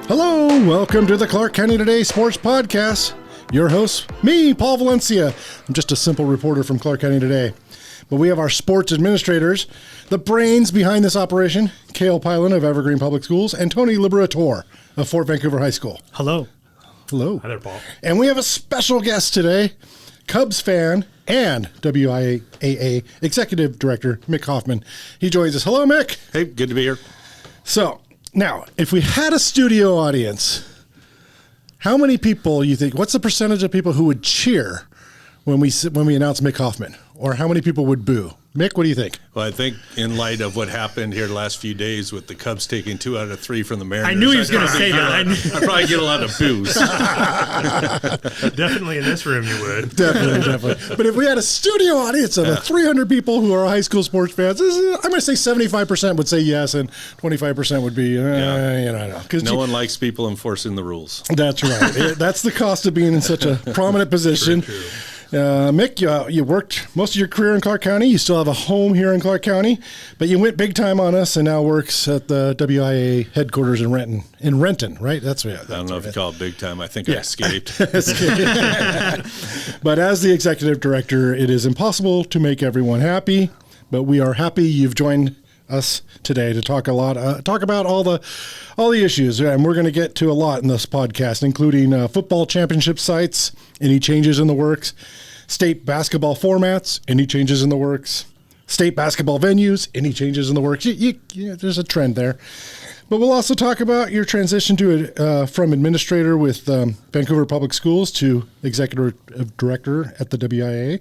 Hello, welcome to the Clark County Today Sports Podcast. Your host, me, Paul Valencia. I'm just a simple reporter from Clark County Today. But we have our sports administrators, the brains behind this operation, Cale Piland of Evergreen Public Schools, and Tony Liberatore of Fort Vancouver High School. Hello. Hello. Hi there, Paul. And we have a special guest today, Cubs fan and WIAA Executive Director, Mick Hoffman. He joins us. Hello, Mick. Hey, good to be here. So, now, if we had a studio audience, how many people you think, what's the percentage of people who would cheer when we announce Mick Hoffman? Or how many people would boo? Mick, what do you think? Well, I think in light of what happened here the last few days with the Cubs taking 2 out of 3 from the Mariners, I knew he was going to say that. I'd probably get a lot of boos. Definitely in this room you would. Definitely. But if we had a studio audience of 300 people who are high school sports fans, I'm going to say 75% would say yes and 25% would be, No one likes people enforcing the rules. That's right. That's the cost of being in such a prominent position. True. Mick, you worked most of your career in Clark County. You still have a home here in Clark County, but you went big time on us and now works at the WIAA headquarters in Renton. In Renton, right? That's right. I don't know if you call it big time. I think I escaped. But as the executive director, it is impossible to make everyone happy, but we are happy you've joined us today to talk about all the issues, and we're going to get to a lot in this podcast, including football championship sites, any changes in the works, state basketball formats, any changes in the works, state basketball venues, any changes in the works. There's a trend there. But we'll also talk about your transition from administrator with Vancouver Public Schools to executive director at the WIAA.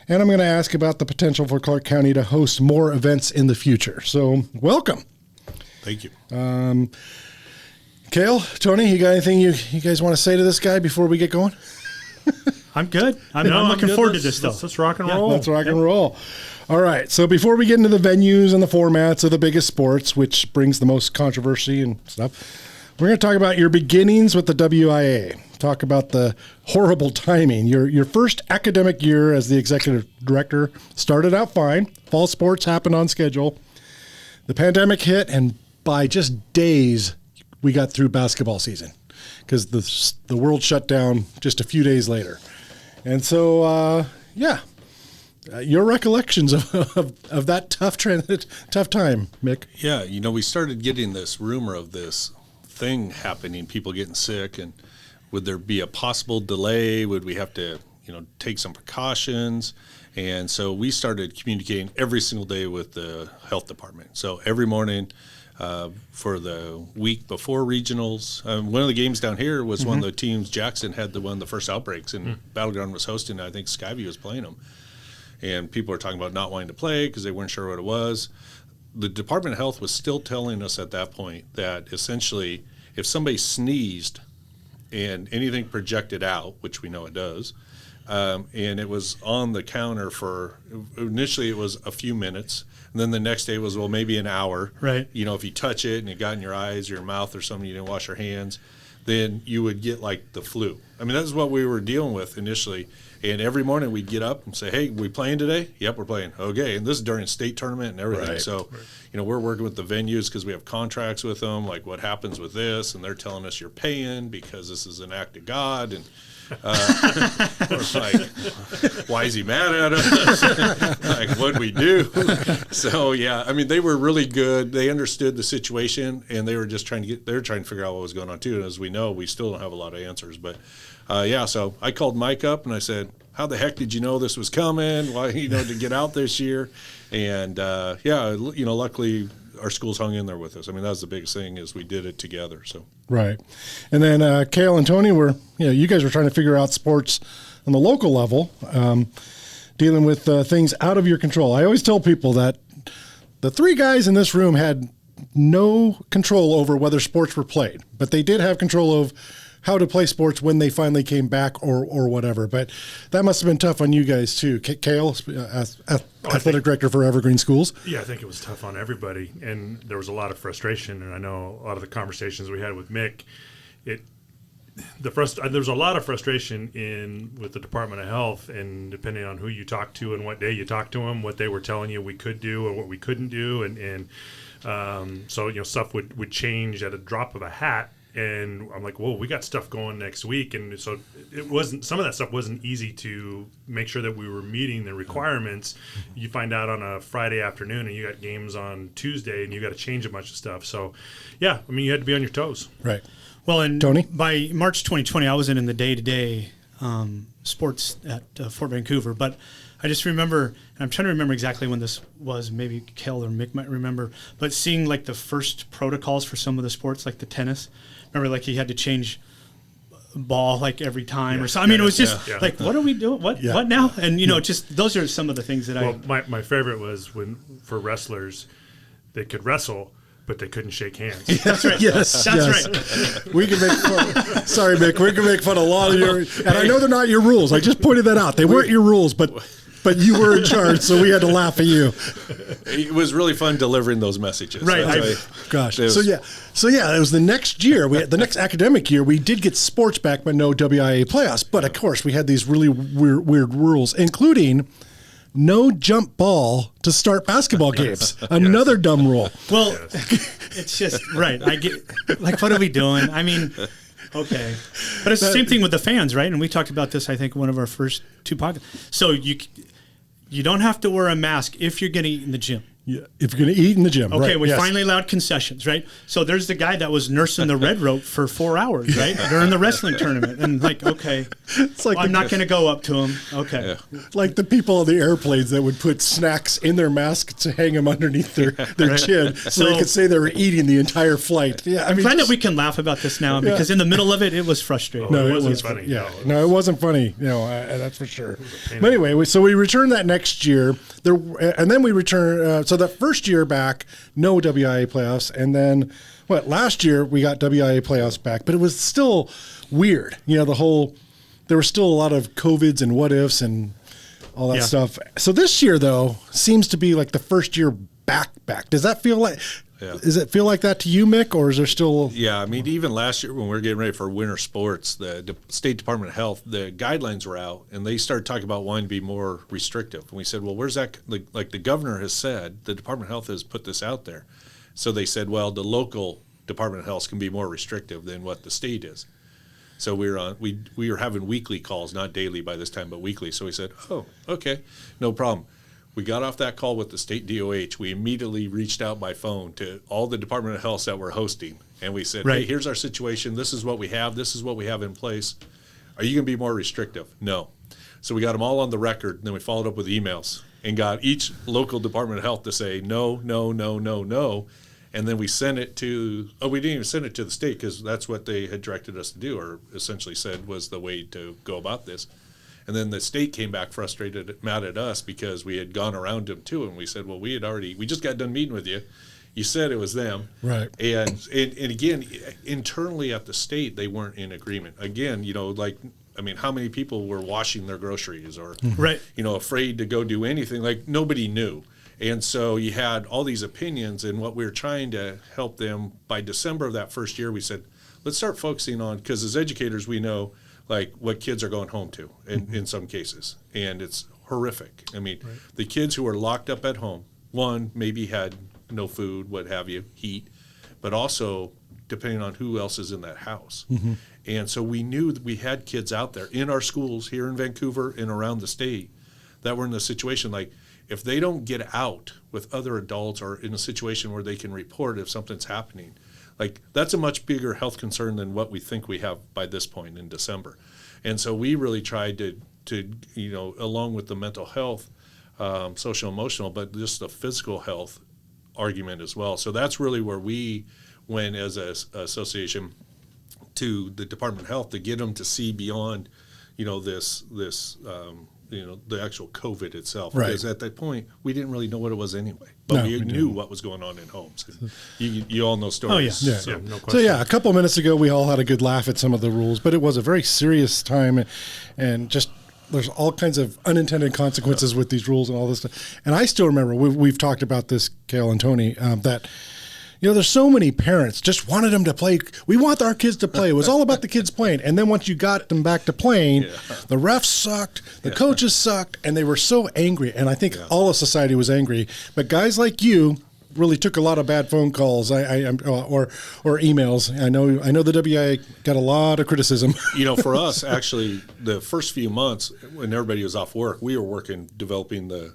And I'm going to ask about the potential for Clark County to host more events in the future. So, welcome. Thank you. Cale, Tony, you got anything you guys want to say to this guy before we get going? I'm good. I'm looking forward to this stuff. Let's rock and roll. Let's rock and roll. All right. So before we get into the venues and the formats of the biggest sports, which brings the most controversy and stuff, we're going to talk about your beginnings with the WIAA. Talk about the horrible timing. Your first academic year as the executive director started out fine. Fall sports happened on schedule. The pandemic hit, and by just days, we got through basketball season because the world shut down just a few days later. And so, your recollections of that tough time, Mick. Yeah, we started getting this rumor of this thing happening, people getting sick, and would there be a possible delay? Would we have to, take some precautions? And so we started communicating every single day with the health department. So every morning for the week before regionals, one of the games down here was one of the teams, Jackson had one of the first outbreaks, and Battleground was hosting. I think Skyview was playing them. And people were talking about not wanting to play because they weren't sure what it was. The Department of Health was still telling us at that point that essentially if somebody sneezed and anything projected out, which we know it does, and it was on the counter for initially it was a few minutes, and then the next day was maybe an hour. Right. If you touch it and it got in your eyes or your mouth or something, you didn't wash your hands, then you would get like the flu. I mean, that's what we were dealing with initially. And every morning we'd get up and say, "Hey, we playing today?" "Yep, we're playing." "Okay." And this is during state tournament and everything. Right. So, we're working with the venues because we have contracts with them. Like, what happens with this? And they're telling us you're paying because this is an act of God. And we're like, why is he mad at us? Like, what'd we do? So, yeah, I mean, they were really good. They understood the situation, and they were just trying to figure out what was going on too. And as we know, we still don't have a lot of answers. But so I called Mike up and I said, "How the heck did you know this was coming? Why, to get out this year?" And luckily our schools hung in there with us. I mean, that was the biggest thing is we did it together. So right, and then Cale and Tony you guys were trying to figure out sports on the local level, dealing with things out of your control. I always tell people that the 3 guys in this room had no control over whether sports were played, but they did have control of how to play sports when they finally came back or whatever. But that must have been tough on you guys too. Cale, athletic director for Evergreen Schools. Yeah, I think it was tough on everybody. And there was a lot of frustration. And I know a lot of the conversations we had with Mick, there's a lot of frustration with the Department of Health, and depending on who you talk to and what day you talk to them, what they were telling you we could do or what we couldn't do. So stuff would change at a drop of a hat. And I'm like, whoa, we got stuff going next week. And so some of that stuff wasn't easy to make sure that we were meeting the requirements. You find out on a Friday afternoon and you got games on Tuesday and you got to change a bunch of stuff. So, yeah, I mean, you had to be on your toes. Right. Well, and Tony? by March 2020, I wasn't in the day-to-day sports at Fort Vancouver, but I just remember, and I'm trying to remember exactly when this was, maybe Cale or Mick might remember, but seeing like the first protocols for some of the sports, like the tennis. Remember, like he had to change ball like every time or so. I mean, it was just like, what are we doing? What now? And, just those are some of the things that my favorite was when, for wrestlers, they could wrestle, but they couldn't shake hands. That's right. That's right. We can make fun. Sorry, Mick. We can make fun of a lot of your. And I know they're not your rules. I just pointed that out. They weren't your rules, but you were in charge, so we had to laugh at you. It was really fun delivering those messages. Right. Gosh. So it was the next year. The next academic year, we did get sports back, but no WIAA playoffs. But of course, we had these really weird rules, including no jump ball to start basketball games. Another dumb rule. Well, it's just right. I get like, what are we doing? I mean, okay, but it's the same thing with the fans, right? And we talked about this, I think, one of our first 2 podcasts. So you don't have to wear a mask if you're going to eat in the gym. Yeah, if you're going to eat in the gym. Okay, right, we finally allowed concessions, right? So there's the guy that was nursing the red rope for 4 hours, right, during the wrestling tournament. And like, okay, it's like I'm not going to go up to him. Okay. Yeah. Like the people on the airplanes that would put snacks in their mask to hang them underneath their chin so they could say they were eating the entire flight. Yeah, I mean, glad that we can laugh about this now because in the middle of it was frustrating. No, it wasn't funny. Yeah, no, it wasn't funny. That's for sure. But anyway, so we returned that next year. And then we returned. So that first year back, no WIAA playoffs, and then last year we got WIAA playoffs back, but it was still weird. There were still a lot of COVIDs and what ifs and all that stuff. So this year though seems to be like the first year back. Does that feel like? Yeah. Does it feel like that to you, Mick, or is there still? Yeah, I mean, even last year when we were getting ready for winter sports, the State Department of Health, the guidelines were out, and they started talking about wanting to be more restrictive. And we said, well, where's that? Like the governor has said, the Department of Health has put this out there. So they said, well, the local Department of Health can be more restrictive than what the state is. So we were having weekly calls, not daily by this time, but weekly. So we said, oh, okay, no problem. We got off that call with the state DOH. We immediately reached out by phone to all the Department of Health that we're hosting. And we said, hey, here's our situation. This is what we have. This is what we have in place. Are you going to be more restrictive? No. So we got them all on the record. And then we followed up with emails and got each local Department of Health to say no, no, no, no, no. And then we sent it to, we didn't even send it to the state because that's what they had directed us to do, or essentially said was the way to go about this. And then the state came back frustrated, mad at us because we had gone around them too. And we said, well, we just got done meeting with you. You said it was them. Right. And again, internally at the state, they weren't in agreement. Again, how many people were washing their groceries or, afraid to go do anything? Like nobody knew. And so you had all these opinions, and what we were trying to help them by December of that first year, we said, let's start focusing on, because as educators, we know like what kids are going home to in some cases. And it's horrific. I mean, the kids who are locked up at home, one, maybe had no food, what have you, heat, but also depending on who else is in that house. Mm-hmm. And so we knew that we had kids out there in our schools here in Vancouver and around the state that were in a situation like, if they don't get out with other adults or in a situation where they can report if something's happening, like that's a much bigger health concern than what we think we have by this point in December. And so we really tried to along with the mental health, social emotional, but just the physical health argument as well. So that's really where we went as an association to the Department of Health to get them to see beyond, this the actual COVID itself. Right. Because at that point, we didn't really know what it was anyway. But we knew what was going on in homes. You all know stories. Oh, yeah. So, no question. So, a couple of minutes ago, we all had a good laugh at some of the rules, but it was a very serious time, and just there's all kinds of unintended consequences with these rules and all this stuff. And I still remember, we've talked about this, Cale and Tony, that there's so many parents just wanted them to play. We want our kids to play. It was all about the kids playing. And then once you got them back to playing, the refs sucked, the coaches sucked, and they were so angry. And I think all of society was angry. But guys like you really took a lot of bad phone calls or emails. I know the WIAA got a lot of criticism. For us, actually, the first few months when everybody was off work, we were working developing the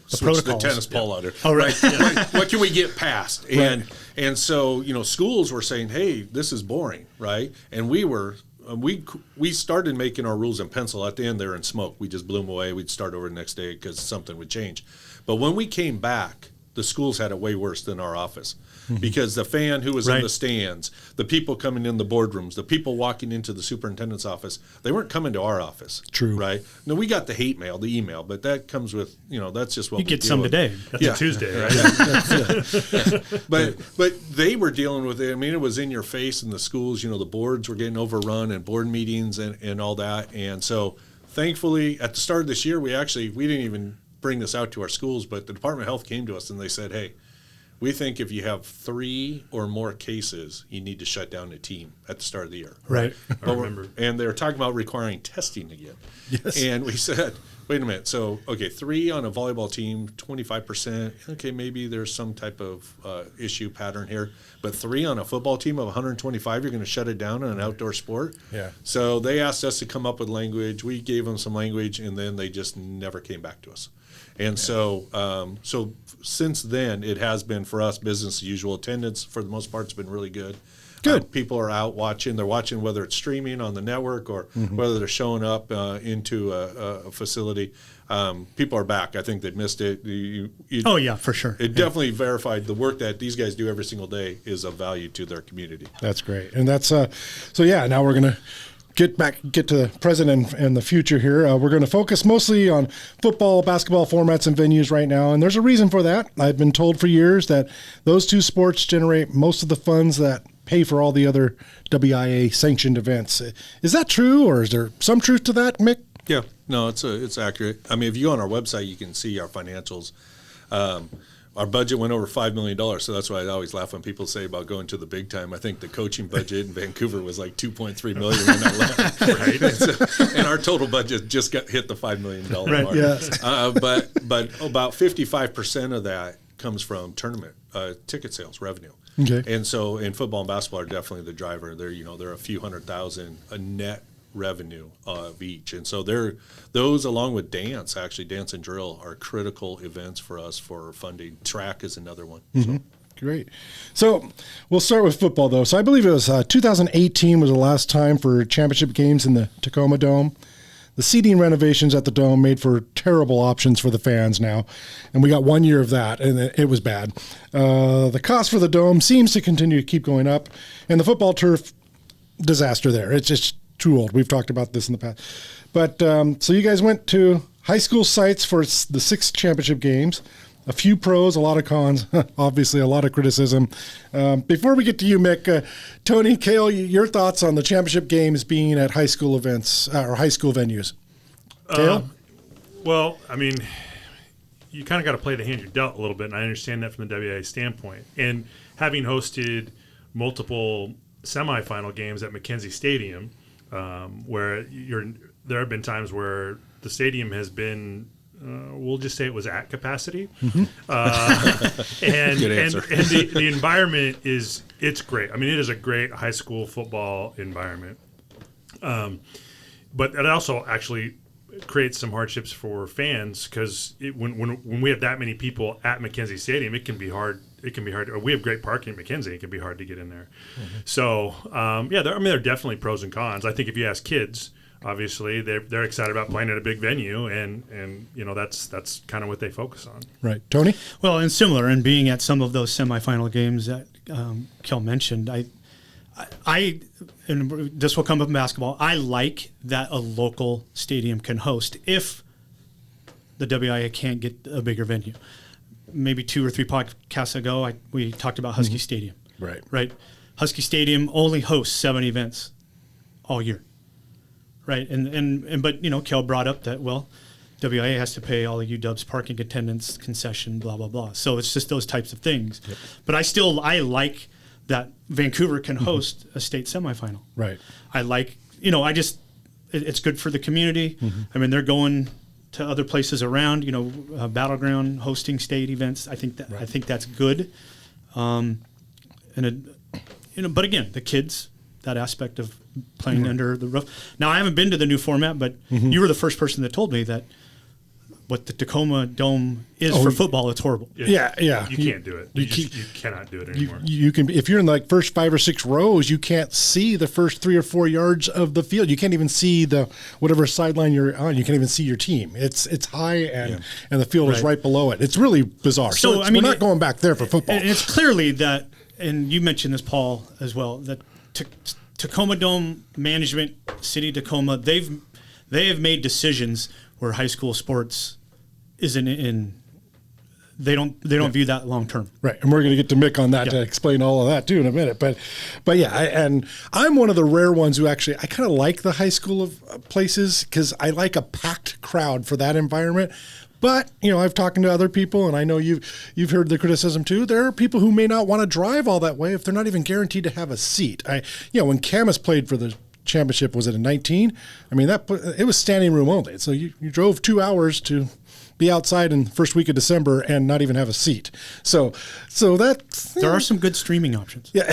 switch the tennis ball under. Oh, right. What can we get past? And so schools were saying, hey, this is boring, right? And we started making our rules in pencil. At the end, they're in smoke. We just blew them away. We'd start over the next day because something would change. But when we came back, the schools had it way worse than our office, because the fan who was in the stands, the people coming in the boardrooms, the people walking into the superintendent's office, they weren't coming to our office. True. Right? No, we got the hate mail, the email, but that comes with, that's just what you we get deal some with. today. That's a Tuesday, right? But they were dealing with it. I mean, it was in your face in the schools. The boards were getting overrun and board meetings and all that. And so thankfully, at the start of this year, we didn't even bring this out to our schools, but the Department of Health came to us and they said, hey, we think if you have 3 or more cases, you need to shut down the team at the start of the year. Right. I remember. And they were talking about requiring testing again. Yes. And we said, wait a minute. So, 3 on a volleyball team, 25%. Okay, maybe there's some type of issue pattern here. But 3 on a football team of 125, you're going to shut it down in an outdoor sport? Yeah. So they asked us to come up with language. We gave them some language, and then they just never came back to us. And so since then, it has been for us business as usual. Attendance, for the most part, has been really good. Good. People are out watching. They're watching whether it's streaming on the network or whether they're showing up into a facility. People are back. I think they missed it. Oh, yeah, for sure. It definitely verified the work that these guys do every single day is of value to their community. That's great. And that's now we're going to get to the present and the future here. We're going to focus mostly on football, basketball formats and venues right now, and there's a reason for that. I've been told for years that those 2 sports generate most of the funds that pay for all the other WIAA sanctioned events. Is that true, or is there some truth to that, Mick? Yeah, no, it's accurate. I mean, if you go on our website, you can see our financials. Our budget went over $5 million, so that's why I always laugh when people say about going to the big time. I think the coaching budget in Vancouver was like $2.3 million when I left, right? And our total budget just hit the $5 million mark. Yes. But about 55% of that comes from tournament ticket sales revenue. Okay. And so, in football and basketball are definitely the driver. They're a few $100,000 a net revenue of each, and so those along with dance and drill are critical events for us for funding. Track is another one. Great. So we'll start with football, though. So I believe it was 2018 was the last time for championship games in the Tacoma Dome. The seating renovations at the Dome made for terrible options for the fans now, and we got 1 year of that, and it was bad. The cost for the Dome seems to continue to keep going up, and the football turf, disaster there. It's just too old. We've talked about this in the past. But so you guys went to high school sites for the 6 championship games. A few pros, a lot of cons, obviously a lot of criticism. Before we get to you, Mick, Tony, Cale, your thoughts on the championship games being at high school events or high school venues? Cale? Well, I mean, you kind of got to play the hand you're dealt a little bit, and I understand that from the WIAA standpoint. And having hosted multiple semifinal games at Mackenzie Stadium, where there have been times where the stadium has been, we'll just say it was at capacity. And Good answer. And the environment it's great. I mean, it is a great high school football environment. But it also actually creates some hardships for fans because when we have that many people at Mackenzie Stadium, it can be hard. We have great parking at Mackenzie. It can be hard to get in there. So, there are definitely pros and cons. I think if you ask kids, obviously they're excited about playing at a big venue, and that's kind of what they focus on. Right. Tony? Well, and similar, and being at some of those semifinal games that Kel mentioned, I and this will come up in basketball, I like that a local stadium can host if the WIAA can't get a bigger venue. Maybe 2 or 3 podcasts ago, we talked about Husky Stadium. Right. Husky Stadium only hosts 7 events all year. Right. But Kel brought up that, WIAA has to pay all of UW's parking attendance concession, blah, blah, blah. So it's just those types of things. Yep. But I like that Vancouver can host a state semifinal. Right. I like, it's good for the community. I mean, they're going to other places around. Battleground hosting state events. I think that's good. But again, the kids, that aspect of playing under the roof. Now, I haven't been to the new format, but you were the first person that told me that what the Tacoma Dome is for football, it's horrible. Yeah. You can't do it. You cannot do it anymore. You can, if you're in like first 5 or 6 rows, you can't see the first 3 or 4 yards of the field. You can't even see the whatever sideline you're on. You can't even see your team. It's high and the field is right below it. It's really bizarre. So we're not going back there for football. And it's clearly that, and you mentioned this, Paul, as well, that Tacoma Dome management, City of Tacoma, they have made decisions where high school sports isn't in. They don't view that long term. Right, and we're going to get to Mick on that to explain all of that too in a minute. But yeah, and I'm one of the rare ones who actually I kind of like the high school of places because I like a packed crowd for that environment. But I've talked to other people, and I know you've heard the criticism too. There are people who may not want to drive all that way if they're not even guaranteed to have a seat. When Camas played for the championship, was it in 19? I mean, it was standing room only. So you drove 2 hours to be outside in the first week of December and not even have a seat. So there are some good streaming options. Yeah,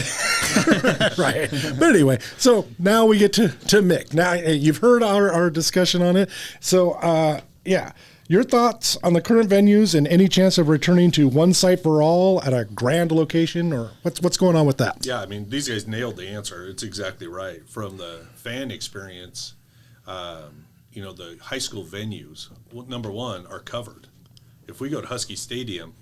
right. But anyway, so now we get to Mick. Now you've heard our discussion on it. So your thoughts on the current venues and any chance of returning to one site for all at a grand location, or what's going on with that? Yeah, I mean, these guys nailed the answer. It's exactly right. From the fan experience, the high school venues, number one, are covered. If we go to Husky Stadium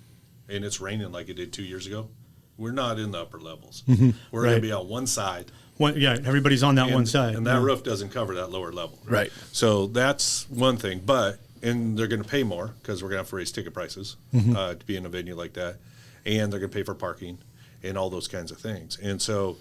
and it's raining like it did 2 years ago, we're not in the upper levels. We're going to be on one side. Everybody's on that one side. And that roof doesn't cover that lower level. Right. So that's one thing. And they're going to pay more because we're going to have to raise ticket prices to be in a venue like that. And they're going to pay for parking and all those kinds of things. And so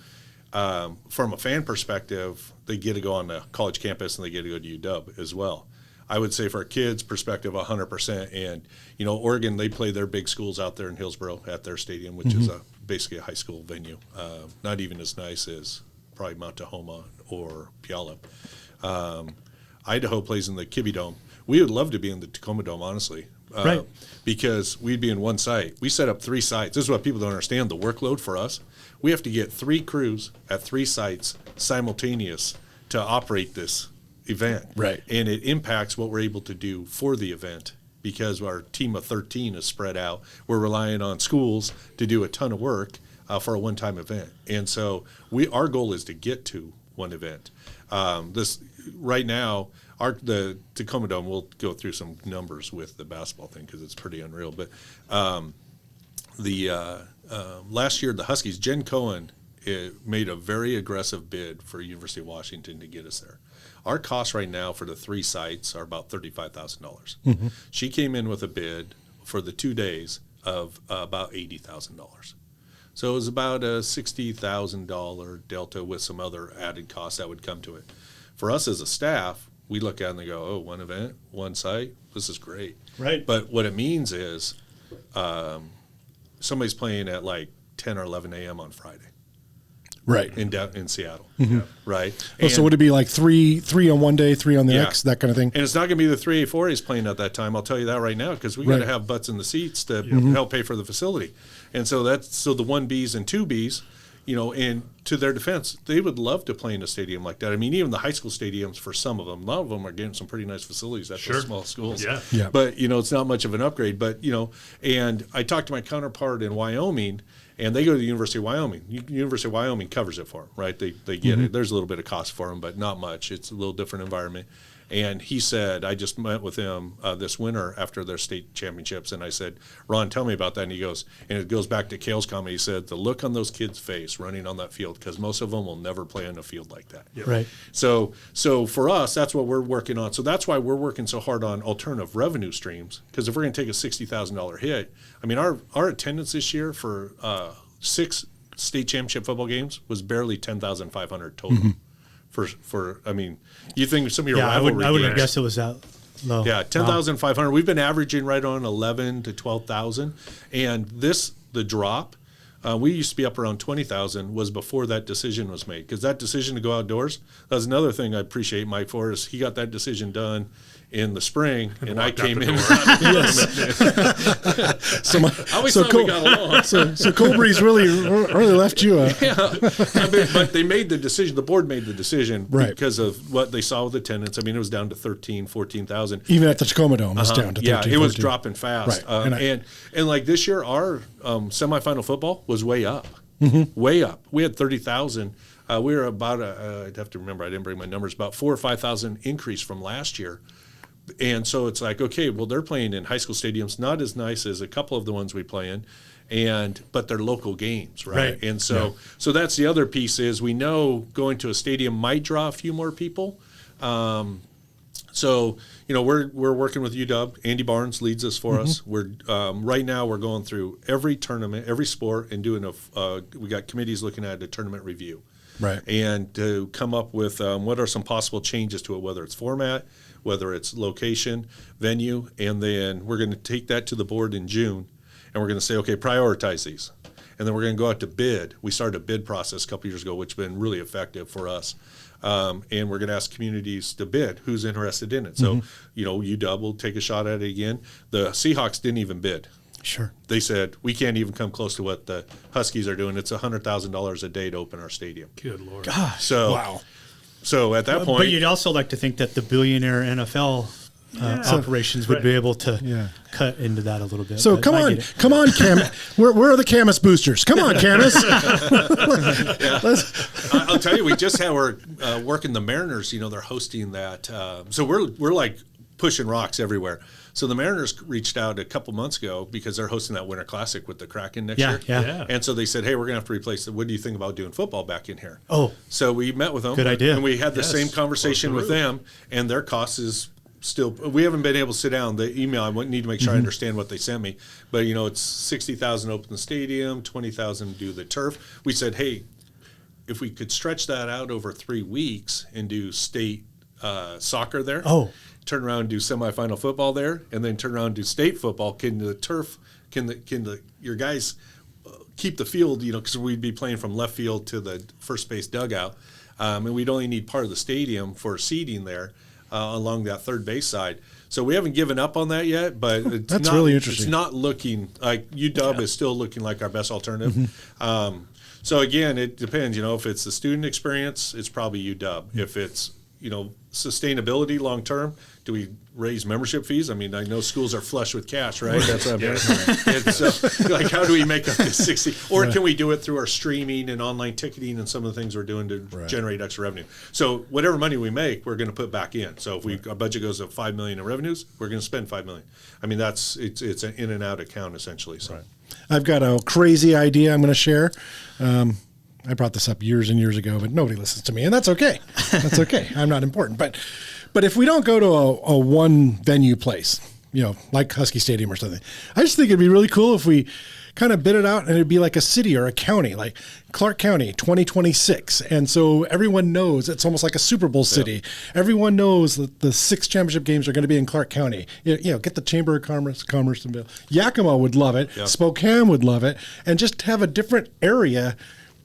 from a fan perspective, they get to go on the college campus and they get to go to UW as well. I would say for a kid's perspective, 100%. And, Oregon, they play their big schools out there in Hillsboro at their stadium, which is basically a high school venue. Not even as nice as probably Mount Tahoma or Puyallup. Idaho plays in the Kibbe Dome. We would love to be in the Tacoma Dome, honestly, because we'd be in one site. We set up 3 sites. This is what people don't understand, the workload for us. We have to get 3 crews at 3 sites simultaneous to operate this event. Right. And it impacts what we're able to do for the event because our team of 13 is spread out. We're relying on schools to do a ton of work for a one-time event. And so our goal is to get to one event. Right now, the Tacoma Dome, we'll go through some numbers with the basketball thing because it's pretty unreal. But last year, the Huskies, Jen Cohen made a very aggressive bid for University of Washington to get us there. Our costs right now for the 3 sites are about $35,000. She came in with a bid for the 2 days of about $80,000. So it was about a $60,000 delta with some other added costs that would come to it. For us as a staff, we look at it and they go, one event, one site, this is great. Right. But what it means is somebody's playing at like 10 or 11 a.m. on Friday. Right. In Seattle. Right. So would it be like three on one day, 3 on the next, that kind of thing? And it's not going to be the 3A, 4A's playing at that time. I'll tell you that right now because we got to have butts in the seats to help pay for the facility. And so the 1Bs and 2Bs, and to their defense, they would love to play in a stadium like that. I mean, even the high school stadiums for some of them, a lot of them are getting some pretty nice facilities at those small schools. Yeah. But, it's not much of an upgrade. But, and I talked to my counterpart in Wyoming, and they go to the University of Wyoming. University of Wyoming covers it for them, right? They get it. There's a little bit of cost for them, but not much. It's a little different environment. And he said, I just met with him this winter after their state championships, and I said, Ron, tell me about that. And he goes, and it goes back to Cale's comment. He said, the look on those kids' face running on that field, because most of them will never play on a field like that. Yep. Right. So for us, that's what we're working on. So that's why we're working so hard on alternative revenue streams, because if we're going to take a $60,000 hit, I mean, our attendance this year for 6 state championship football games was barely 10,500 total. I mean, you think some of your rivalry I would games, have guessed it was that low. Yeah, 10,500. We've been averaging right on 11 to 12,000, and the drop we used to be up around 20,000 was before that decision was made. Because that decision to go outdoors, that was another thing I appreciate Mike for, is he got that decision done in the spring, and I came in. We got along. So Colby's really left you. But they made the decision. The board made the decision because of what they saw with attendance. I mean, it was down to 13, 14,000. Even at the Tacoma Dome, it's down to 13, 14. It was dropping fast. Right. And like this year, our semifinal football was way up. Way up. We had 30,000. We were about I'd have to remember, I didn't bring my numbers, about 4,000 or 5,000 increase from last year. And so it's like, okay, well, they're playing in high school stadiums, not as nice as a couple of the ones we play in, but they're local games, right? And so that's the other piece is we know going to a stadium might draw a few more people. So, we're working with UW. Andy Barnes leads us for us. We're right now we're going through every tournament, every sport, and doing we got committees looking at a tournament review. Right. And to come up with what are some possible changes to it, whether it's format, whether it's location, venue, and then we're going to take that to the board in June, and we're going to say, okay, prioritize these. And then we're going to go out to bid. We started a bid process a couple years ago, which has been really effective for us. And we're going to ask communities to bid who's interested in it. So, UW will take a shot at it again. The Seahawks didn't even bid. Sure. They said, we can't even come close to what the Huskies are doing. It's $100,000 a day to open our stadium. Good Lord. Gosh. Wow. So at that point. But you'd also like to think that the billionaire NFL operations would be able to cut into that a little bit. So come on, Cam. Where are the Camus boosters? Come on, Camus. I'll tell you, we're working the Mariners. They're hosting that. So we're like pushing rocks everywhere. So the Mariners reached out a couple months ago because they're hosting that Winter Classic with the Kraken next year. Yeah. And so they said, hey, we're going to have to replace it. What do you think about doing football back in here? Oh. So we met with them. Good idea. And we had the same conversation with them, and their cost is still, we haven't been able to sit down. The email, I need to make sure I understand what they sent me. But, it's 60,000 open the stadium, 20,000 do the turf. We said, hey, if we could stretch that out over 3 weeks and do state soccer there. Turn around and do semifinal football there, and then turn around and do state football. Can the turf? Can your guys keep the field? Because we'd be playing from left field to the first base dugout, and we'd only need part of the stadium for seating there along that third base side. So we haven't given up on that yet, but that's really interesting. It's not looking like UW is still looking like our best alternative. So again, it depends. If it's the student experience, it's probably UW. If it's sustainability long term, do we raise membership fees? I mean, I know schools are flush with cash, right? That's what I'm and so, like, how do we make up this 60? Or can we do it through our streaming and online ticketing and some of the things we're doing to generate extra revenue? So whatever money we make, we're going to put back in. So if our budget goes up $5 million in revenues, we're going to spend $5 million. I mean, it's an in and out account essentially. So I've got a crazy idea I'm going to share. I brought this up years and years ago, but nobody listens to me, and that's okay. That's okay. I'm not important. But if we don't go to a one venue place, like Husky Stadium or something, I just think it'd be really cool if we kind of bid it out and it'd be like a city or a county, like Clark County 2026. And so everyone knows it's almost like a Super Bowl city. Everyone knows that the 6 championship games are going to be in Clark County. Get the Chamber of Commerce and Yakima would love it. Spokane would love it. And just have a different area.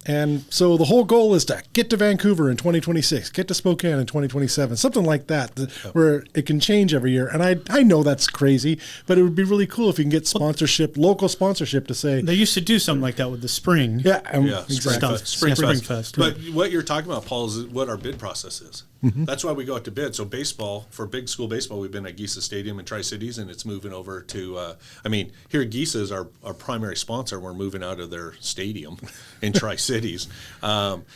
And so the whole goal is to get to Vancouver in 2026, get to Spokane in 2027, something like that, where it can change every year. And I know that's crazy, but it would be really cool if you can get sponsorship, local sponsorship to say. They used to do something like that with the spring. Spring Fest. But what you're talking about, Paul, is what our bid process is. That's why we go out to bid. So baseball, for big school baseball, we've been at Geisa Stadium in Tri-Cities, and it's moving over to, here Geisa is our primary sponsor. We're moving out of their stadium in Tri-Cities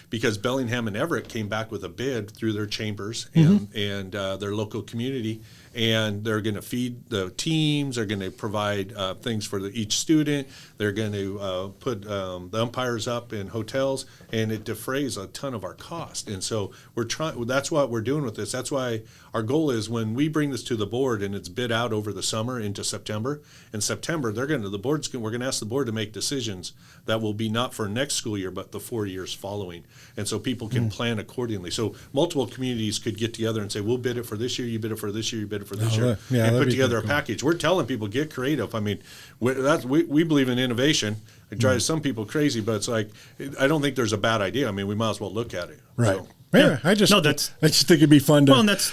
because Bellingham and Everett came back with a bid through their chambers and their local community, and they're going to feed the teams. They're going to provide things for each student. They're going to put the umpires up in hotels, and it defrays a ton of our cost. And so we're trying. That's what we're doing with this. That's why our goal is when we bring this to the board and it's bid out over the summer into September. In September, we're going to ask the board to make decisions that will be not for next school year, but the 4 years following. And so people can plan accordingly. So multiple communities could get together and say, we'll bid it for this year, you bid it for this year, you bid it for this year, and put together a package. We're telling people, get creative. I mean, we believe in innovation. It drives some people crazy, but it's like, I don't think there's a bad idea. I mean, we might as well look at it. Right. So, Yeah, I just think it'd be fun to. Well, and that's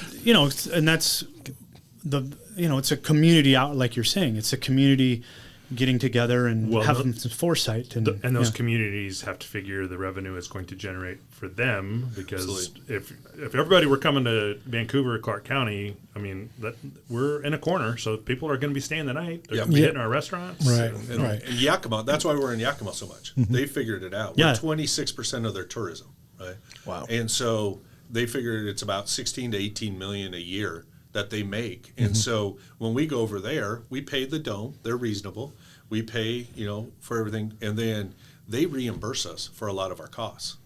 it's a community out, like you're saying. It's a community getting together and having some foresight. And those communities have to figure the revenue it's going to generate for them, because if everybody were coming to Vancouver, Clark County, I mean, we're in a corner, so people are going to be staying the night. They're going to be hitting our restaurants. Right, and Yakima, that's why we're in Yakima so much. They figured it out. We're 26% of their tourism, right? Wow. And so they figured it's about 16 to 18 million a year that they make. And so when we go over there, we pay the dome. They're reasonable. We pay, for everything. And then they reimburse us for a lot of our costs,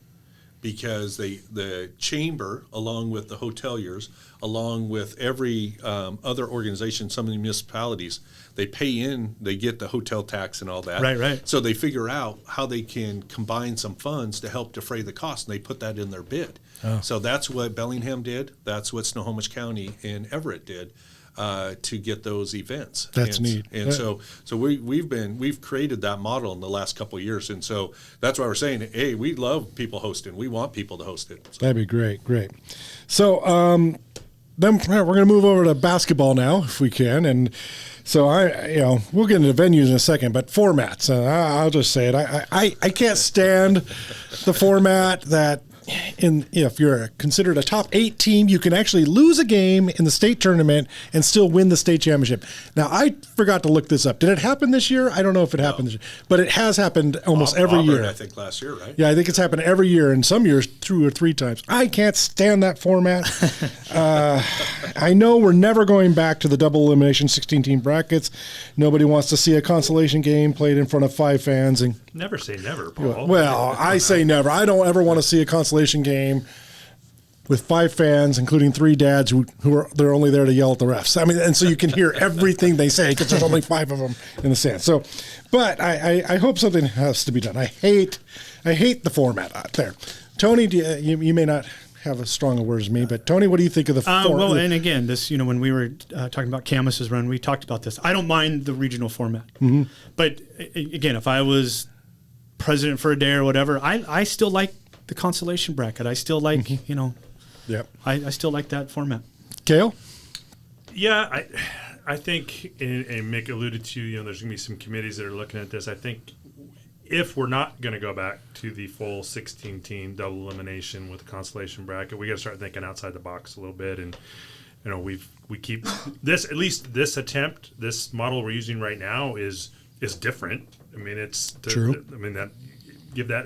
because the chamber, along with the hoteliers, along with every other organization, some of the municipalities, they pay in, they get the hotel tax and all that. Right. So they figure out how they can combine some funds to help defray the cost, and they put that in their bid. Oh. So that's what Bellingham did. That's what Snohomish County and Everett did to get those events. That's neat. And so we've created that model in the last couple of years, and so that's why we're saying, hey, we love people hosting. We want people to host it. So. That'd be great. So then we're going to move over to basketball now, if we can, and. So we'll get into venues in a second, but formats. I'll just say it. I can't stand the format that if you're considered a top 8 team, you can actually lose a game in the state tournament and still win the state championship. Now, I forgot to look this up. Did it happen this year? I don't know if it happened this year, but it has happened almost every year. I think last year, right? Yeah, I think it's happened every year, and some years 2 or 3 times. I can't stand that format. I know we're never going back to the double elimination 16-team brackets. Nobody wants to see a consolation game played in front of 5 fans. And never say never, Paul. Well, I say never. I don't ever want to see a consolation game with 5 fans, including 3 dads they're only there to yell at the refs. I mean, and so you can hear everything they say because there's only 5 of them in the stands. So, but I hope something has to be done. I hate the format out there. Tony, you may not have as strong a word as me, but Tony, what do you think of the format? Well, and again, this when we were talking about Camus's run, we talked about this. I don't mind the regional format, but again, if I was president for a day or whatever, I still like the consolation bracket. I still like, I still like that format. Cale? Yeah, I think, and Mick alluded to, there's going to be some committees that are looking at this. I think if we're not going to go back to the full 16-team double elimination with the consolation bracket, we got to start thinking outside the box a little bit. And we keep this, at least this attempt, this model we're using right now is different. I mean, it's true.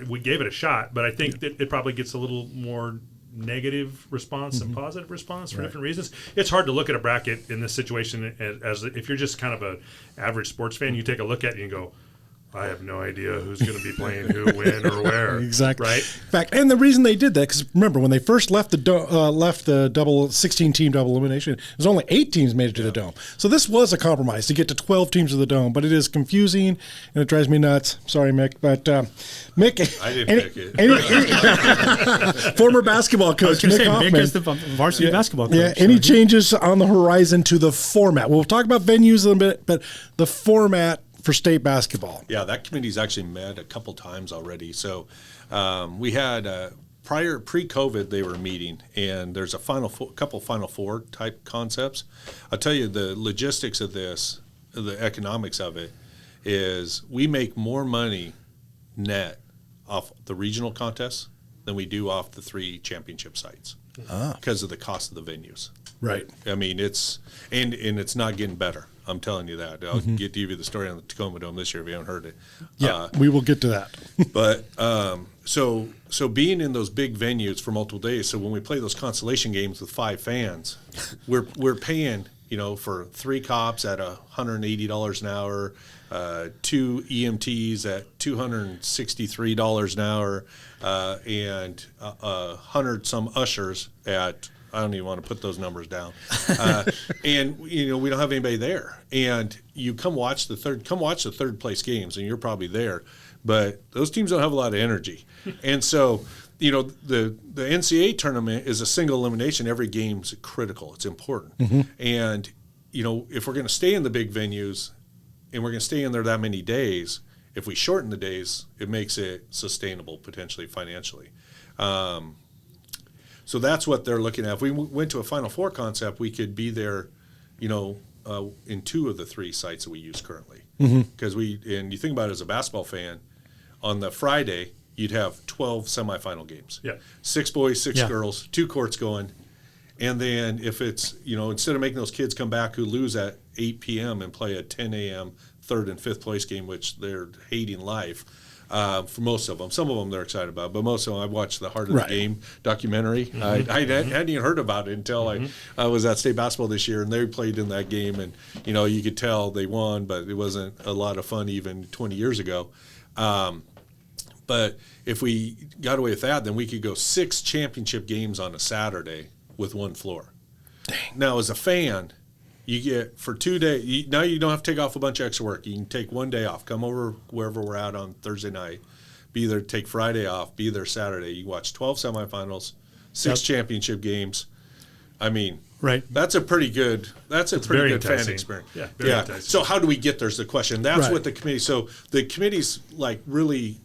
We gave it a shot, but I think that it probably gets a little more negative response than positive response for different reasons. It's hard to look at a bracket in this situation as if you're just kind of an average sports fan. You take a look at it and you go, I have no idea who's going to be playing who, when, or where. Exactly. Right. In fact, and the reason they did that, because remember when they first left the double 16-team double elimination, there's only 8 teams made it to the dome. So this was a compromise to get to 12 teams to the dome, but it is confusing and it drives me nuts. Sorry, Mick, but Mick, I didn't pick it. Former basketball coach Mick Hoffman. Mick is the varsity basketball coach. Yeah. Any changes on the horizon to the format? We'll talk about venues a little bit, but the format for state basketball. Yeah, that committee's actually met a couple times already. So we had pre-COVID they were meeting, and there's a couple Final Four type concepts. I'll tell you the logistics of this, the economics of it, is we make more money net off the regional contests than we do off the 3 championship sites because of the cost of the venues. Right. I mean, it's and it's not getting better. I'm telling you that. I'll give you the story on the Tacoma Dome this year if you haven't heard it. Yeah, we will get to that. But so being in those big venues for multiple days. So when we play those consolation games with 5 fans, we're paying for 3 cops at $180 an hour, 2 EMTs at $263 an hour, and 100 some ushers at. I don't even want to put those numbers down. And we don't have anybody there. And you come watch the third place games, and you're probably there, but those teams don't have a lot of energy. And so, the NCAA tournament is a single elimination. Every game's critical. It's important. And if we're going to stay in the big venues and we're going to stay in there that many days, If we shorten the days, it makes it sustainable potentially financially. So that's what they're looking at. If we went to a Final Four concept, we could be there, in 2 of the 3 sites that we use currently. Because and you think about it as a basketball fan, on the Friday, you'd have 12 semifinal games. Yeah. 6 boys, 6 girls, 2 courts going. And then if it's, instead of making those kids come back who lose at 8 p.m. and play a 10 a.m. 3rd and 5th place game, which they're hating life, for most of them. Some of them they're excited about, but most of them, I watched the Heart of the Game documentary. I hadn't even heard about it until I was at state basketball this year, and they played in that game, and you could tell they won, but it wasn't a lot of fun even 20 years ago. But if we got away with that, then we could go 6 championship games on a Saturday with 1 floor. Dang. Now, as a fan, you get for 2 days. Now you don't have to take off a bunch of extra work. You can take 1 day off. Come over wherever we're at on Thursday night. Be there, take Friday off. Be there Saturday. You watch 12 semifinals, 6 championship games. I mean, that's a pretty good. That's a pretty good fan experience. Yeah. Very enticing. So how do we get there's the question. That's what the committee. So the committee's really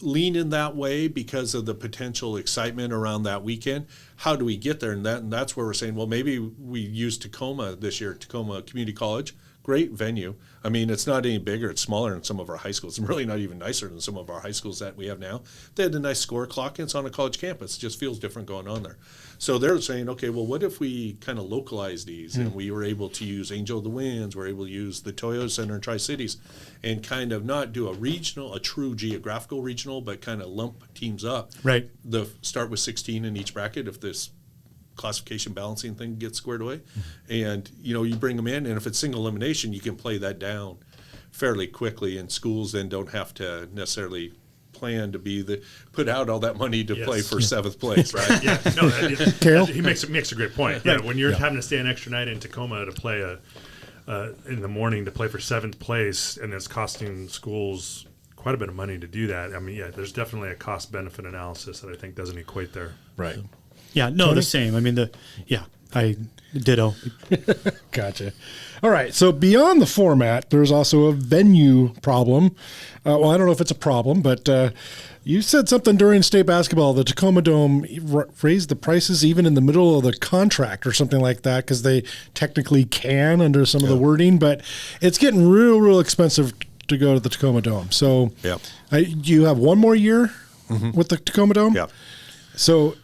lean in that way because of the potential excitement around that weekend. How do we get there? And that's where we're saying, well, maybe we use Tacoma this year, Tacoma Community College. Great venue. I mean, it's not any bigger. It's smaller than some of our high schools. It's really not even nicer than some of our high schools that we have now. They had a nice score clock, and it's on a college campus. It just feels different going on there. So they're saying, okay, well, what if we kind of localize these and we were able to use Angel of the Winds, we're able to use the Toyota Center in Tri-Cities and kind of not do a true geographical regional, but kind of lump teams up. Right. Start with 16 in each bracket if this classification balancing thing gets squared away. And, you bring them in, and if it's single elimination, you can play that down fairly quickly, and schools then don't have to necessarily plan to put out all that money to play for 7th place, right? Yeah, no, Cale? he makes a great point. Yeah, when you're having to stay an extra night in Tacoma to play in the morning to play for 7th place, and it's costing schools quite a bit of money to do that. I mean, there's definitely a cost-benefit analysis that I think doesn't equate there. Right. Yeah, no, Tony? The same. I mean, I ditto. Gotcha. All right. So beyond the format, there's also a venue problem. Well, I don't know if it's a problem, but you said something during state basketball. The Tacoma Dome raised the prices even in the middle of the contract or something like that because they technically can under some of the wording, but it's getting real expensive to go to the Tacoma Dome. So you have 1 more year with the Tacoma Dome? Yeah. So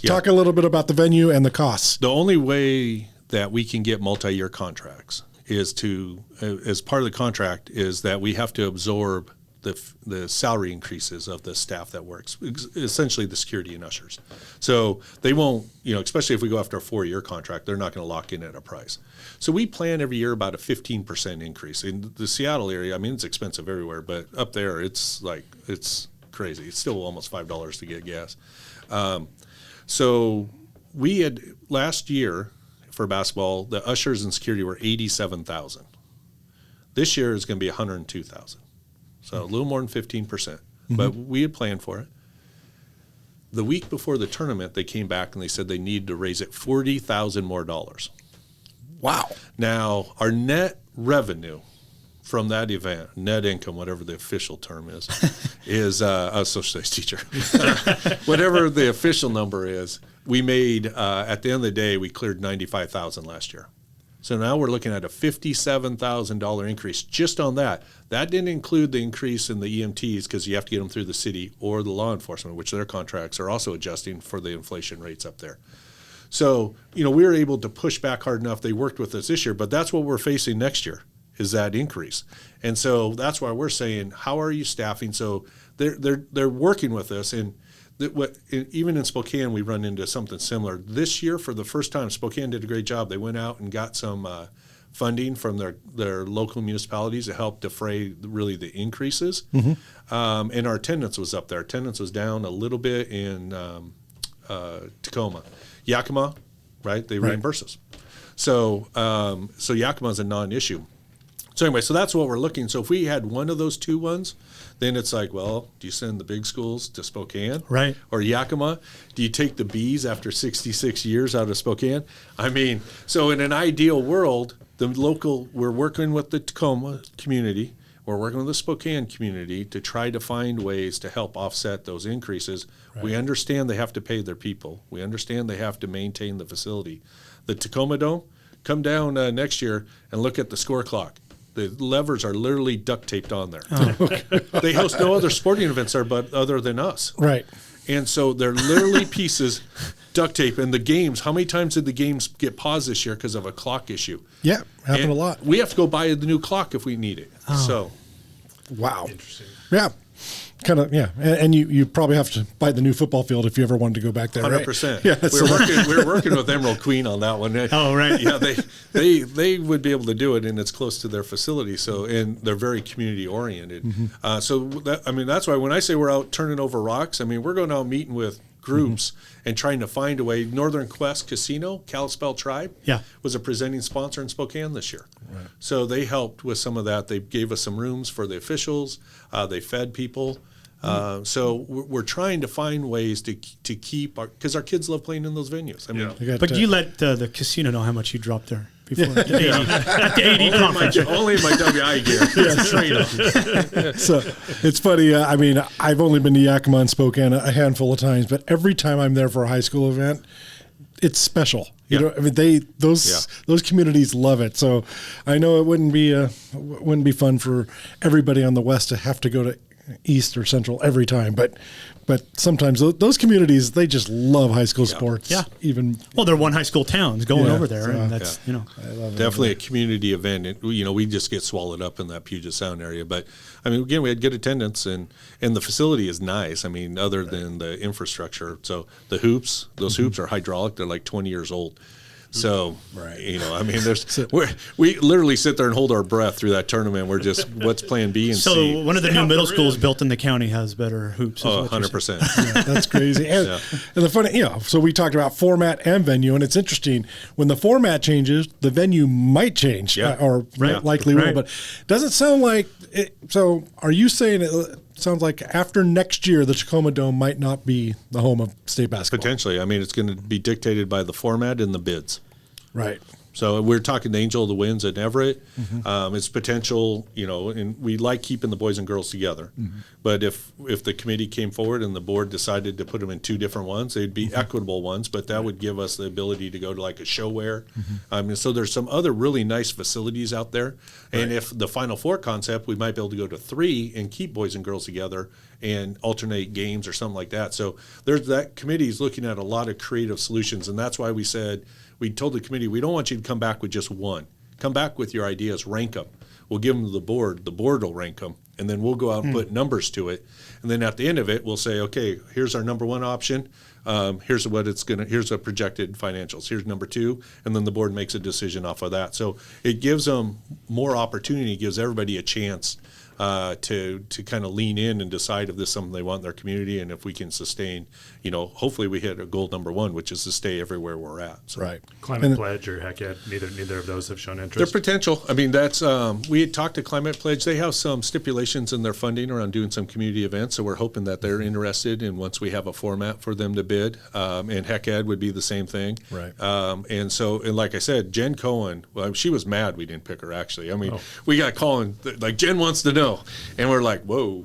talk a little bit about the venue and the costs. The only way that we can get multi-year contracts is as part of the contract, is that we have to absorb the salary increases of the staff that works, essentially the security and ushers. So they won't, especially if we go after a 4-year contract, they're not going to lock in at a price. So we plan every year about a 15% increase. In the Seattle area, I mean, it's expensive everywhere, but up there it's crazy. It's still almost $5 to get gas. So we had last year for basketball, the ushers and security were $87,000. This year is going to be $102,000. So a little more than 15%, but we had planned for it. The week before the tournament, they came back and they said they needed to raise it $40,000 more. Wow. Now, our net revenue from that event, net income, whatever the official term is a social studies teacher. Whatever the official number is, we made, at the end of the day, we cleared $95,000 last year. So now we're looking at a $57,000 increase just on that. That didn't include the increase in the EMTs because you have to get them through the city or the law enforcement, which their contracts are also adjusting for the inflation rates up there. So, we were able to push back hard enough. They worked with us this year, but that's what we're facing next year is that increase. And so that's why we're saying, how are you staffing? So they're working with us. And even in Spokane, we run into something similar. This year, for the first time, Spokane did a great job. They went out and got some funding from their local municipalities to help defray really the increases. And our attendance was up there. Attendance was down a little bit in Tacoma. Yakima, right? They reimburse us. So Yakima is a non-issue. So anyway, so that's what we're looking. So if we had one of those 2 ones, then it's like, well, do you send the big schools to Spokane? Right. Or Yakima? Do you take the Bees after 66 years out of Spokane? I mean, so in an ideal world, we're working with the Tacoma community. We're working with the Spokane community to try to find ways to help offset those increases. Right. We understand they have to pay their people. We understand they have to maintain the facility. The Tacoma Dome, come down next year and look at the score clock. The levers are literally duct taped on there. Oh. They host no other sporting events there but other than us. Right. And so they're literally pieces, duct tape. And the games, how many times did the games get paused this year because of a clock issue? Yeah, happened a lot. We have to go buy the new clock if we need it. Oh. So, wow. Interesting. Yeah. Kind of, yeah. And you probably have to buy the new football field if you ever wanted to go back there, 100%. Right? Yeah, we were working with Emerald Queen on that one. Oh, right. Yeah, they would be able to do it, and it's close to their facility. So, and they're very community oriented. Mm-hmm. So that's why when I say we're out turning over rocks, we're going out meeting with groups and trying to find a way. Northern Quest Casino, Kalispell Tribe, was a presenting sponsor in Spokane this year. Right. So they helped with some of that. They gave us some rooms for the officials. They fed people. So we're trying to find ways to keep because our kids love playing in those venues. But you let the casino know how much you dropped there before at the AD conference. Only my WI gear. So it's funny. I've only been to Yakima and Spokane a handful of times, but every time I'm there for a high school event, it's special. You know, those communities love it. So I know it wouldn't be fun for everybody on the West to have to go to East or Central every time, but sometimes those communities, they just love high school sports. Yeah, Well, they're one high school towns going over there, and that's I love definitely a community event. And, we just get swallowed up in that Puget Sound area. But again, we had good attendance, and the facility is nice. Other than the infrastructure, so the hoops, those hoops are hydraulic. They're like 20 years old. So, we literally sit there and hold our breath through that tournament. We're just, what's plan B and C? So one of the new middle schools built in the county has better hoops. 100%. Yeah, that's crazy. And the funny, so we talked about format and venue, and it's interesting. When the format changes, the venue might change, likely will, but doesn't sound like it. So are you saying it sounds like after next year, the Tacoma Dome might not be the home of state basketball? Potentially. It's going to be dictated by the format and the bids. Right. So we're talking to Angel of the Winds at Everett. Mm-hmm. It's potential, and we like keeping the boys and girls together. Mm-hmm. But if the committee came forward and the board decided to put them in two different ones, they'd be equitable ones, but that would give us the ability to go to like a showware. Mm-hmm. So there's some other really nice facilities out there. And if the Final Four concept, we might be able to go to 3 and keep boys and girls together and alternate games or something like that. So that committee is looking at a lot of creative solutions, and that's why we told the committee, we don't want you to come back with just one. Come back with your ideas, rank them. We'll give them to the board will rank them, and then we'll go out and put numbers to it. And then at the end of it, we'll say, okay, here's our number one option. Here's a projected financials. Here's number 2, and then the board makes a decision off of that. So it gives them more opportunity, gives everybody a chance to kind of lean in and decide if this is something they want in their community, and if we can sustain, hopefully we hit a goal number 1, which is to stay everywhere we're at. So. Right. Climate Pledge or heck yet, neither of those have shown interest. Their potential. That's we had talked to Climate Pledge. They have some stipulations in their funding around doing some community events, so we're hoping that they're interested in once we have a format for them to bid. And Heck Ed would be the same thing. Right. And like I said, Jen Cohen, she was mad we didn't pick her, actually. We got calling, like, Jen wants to know. And we're like, whoa.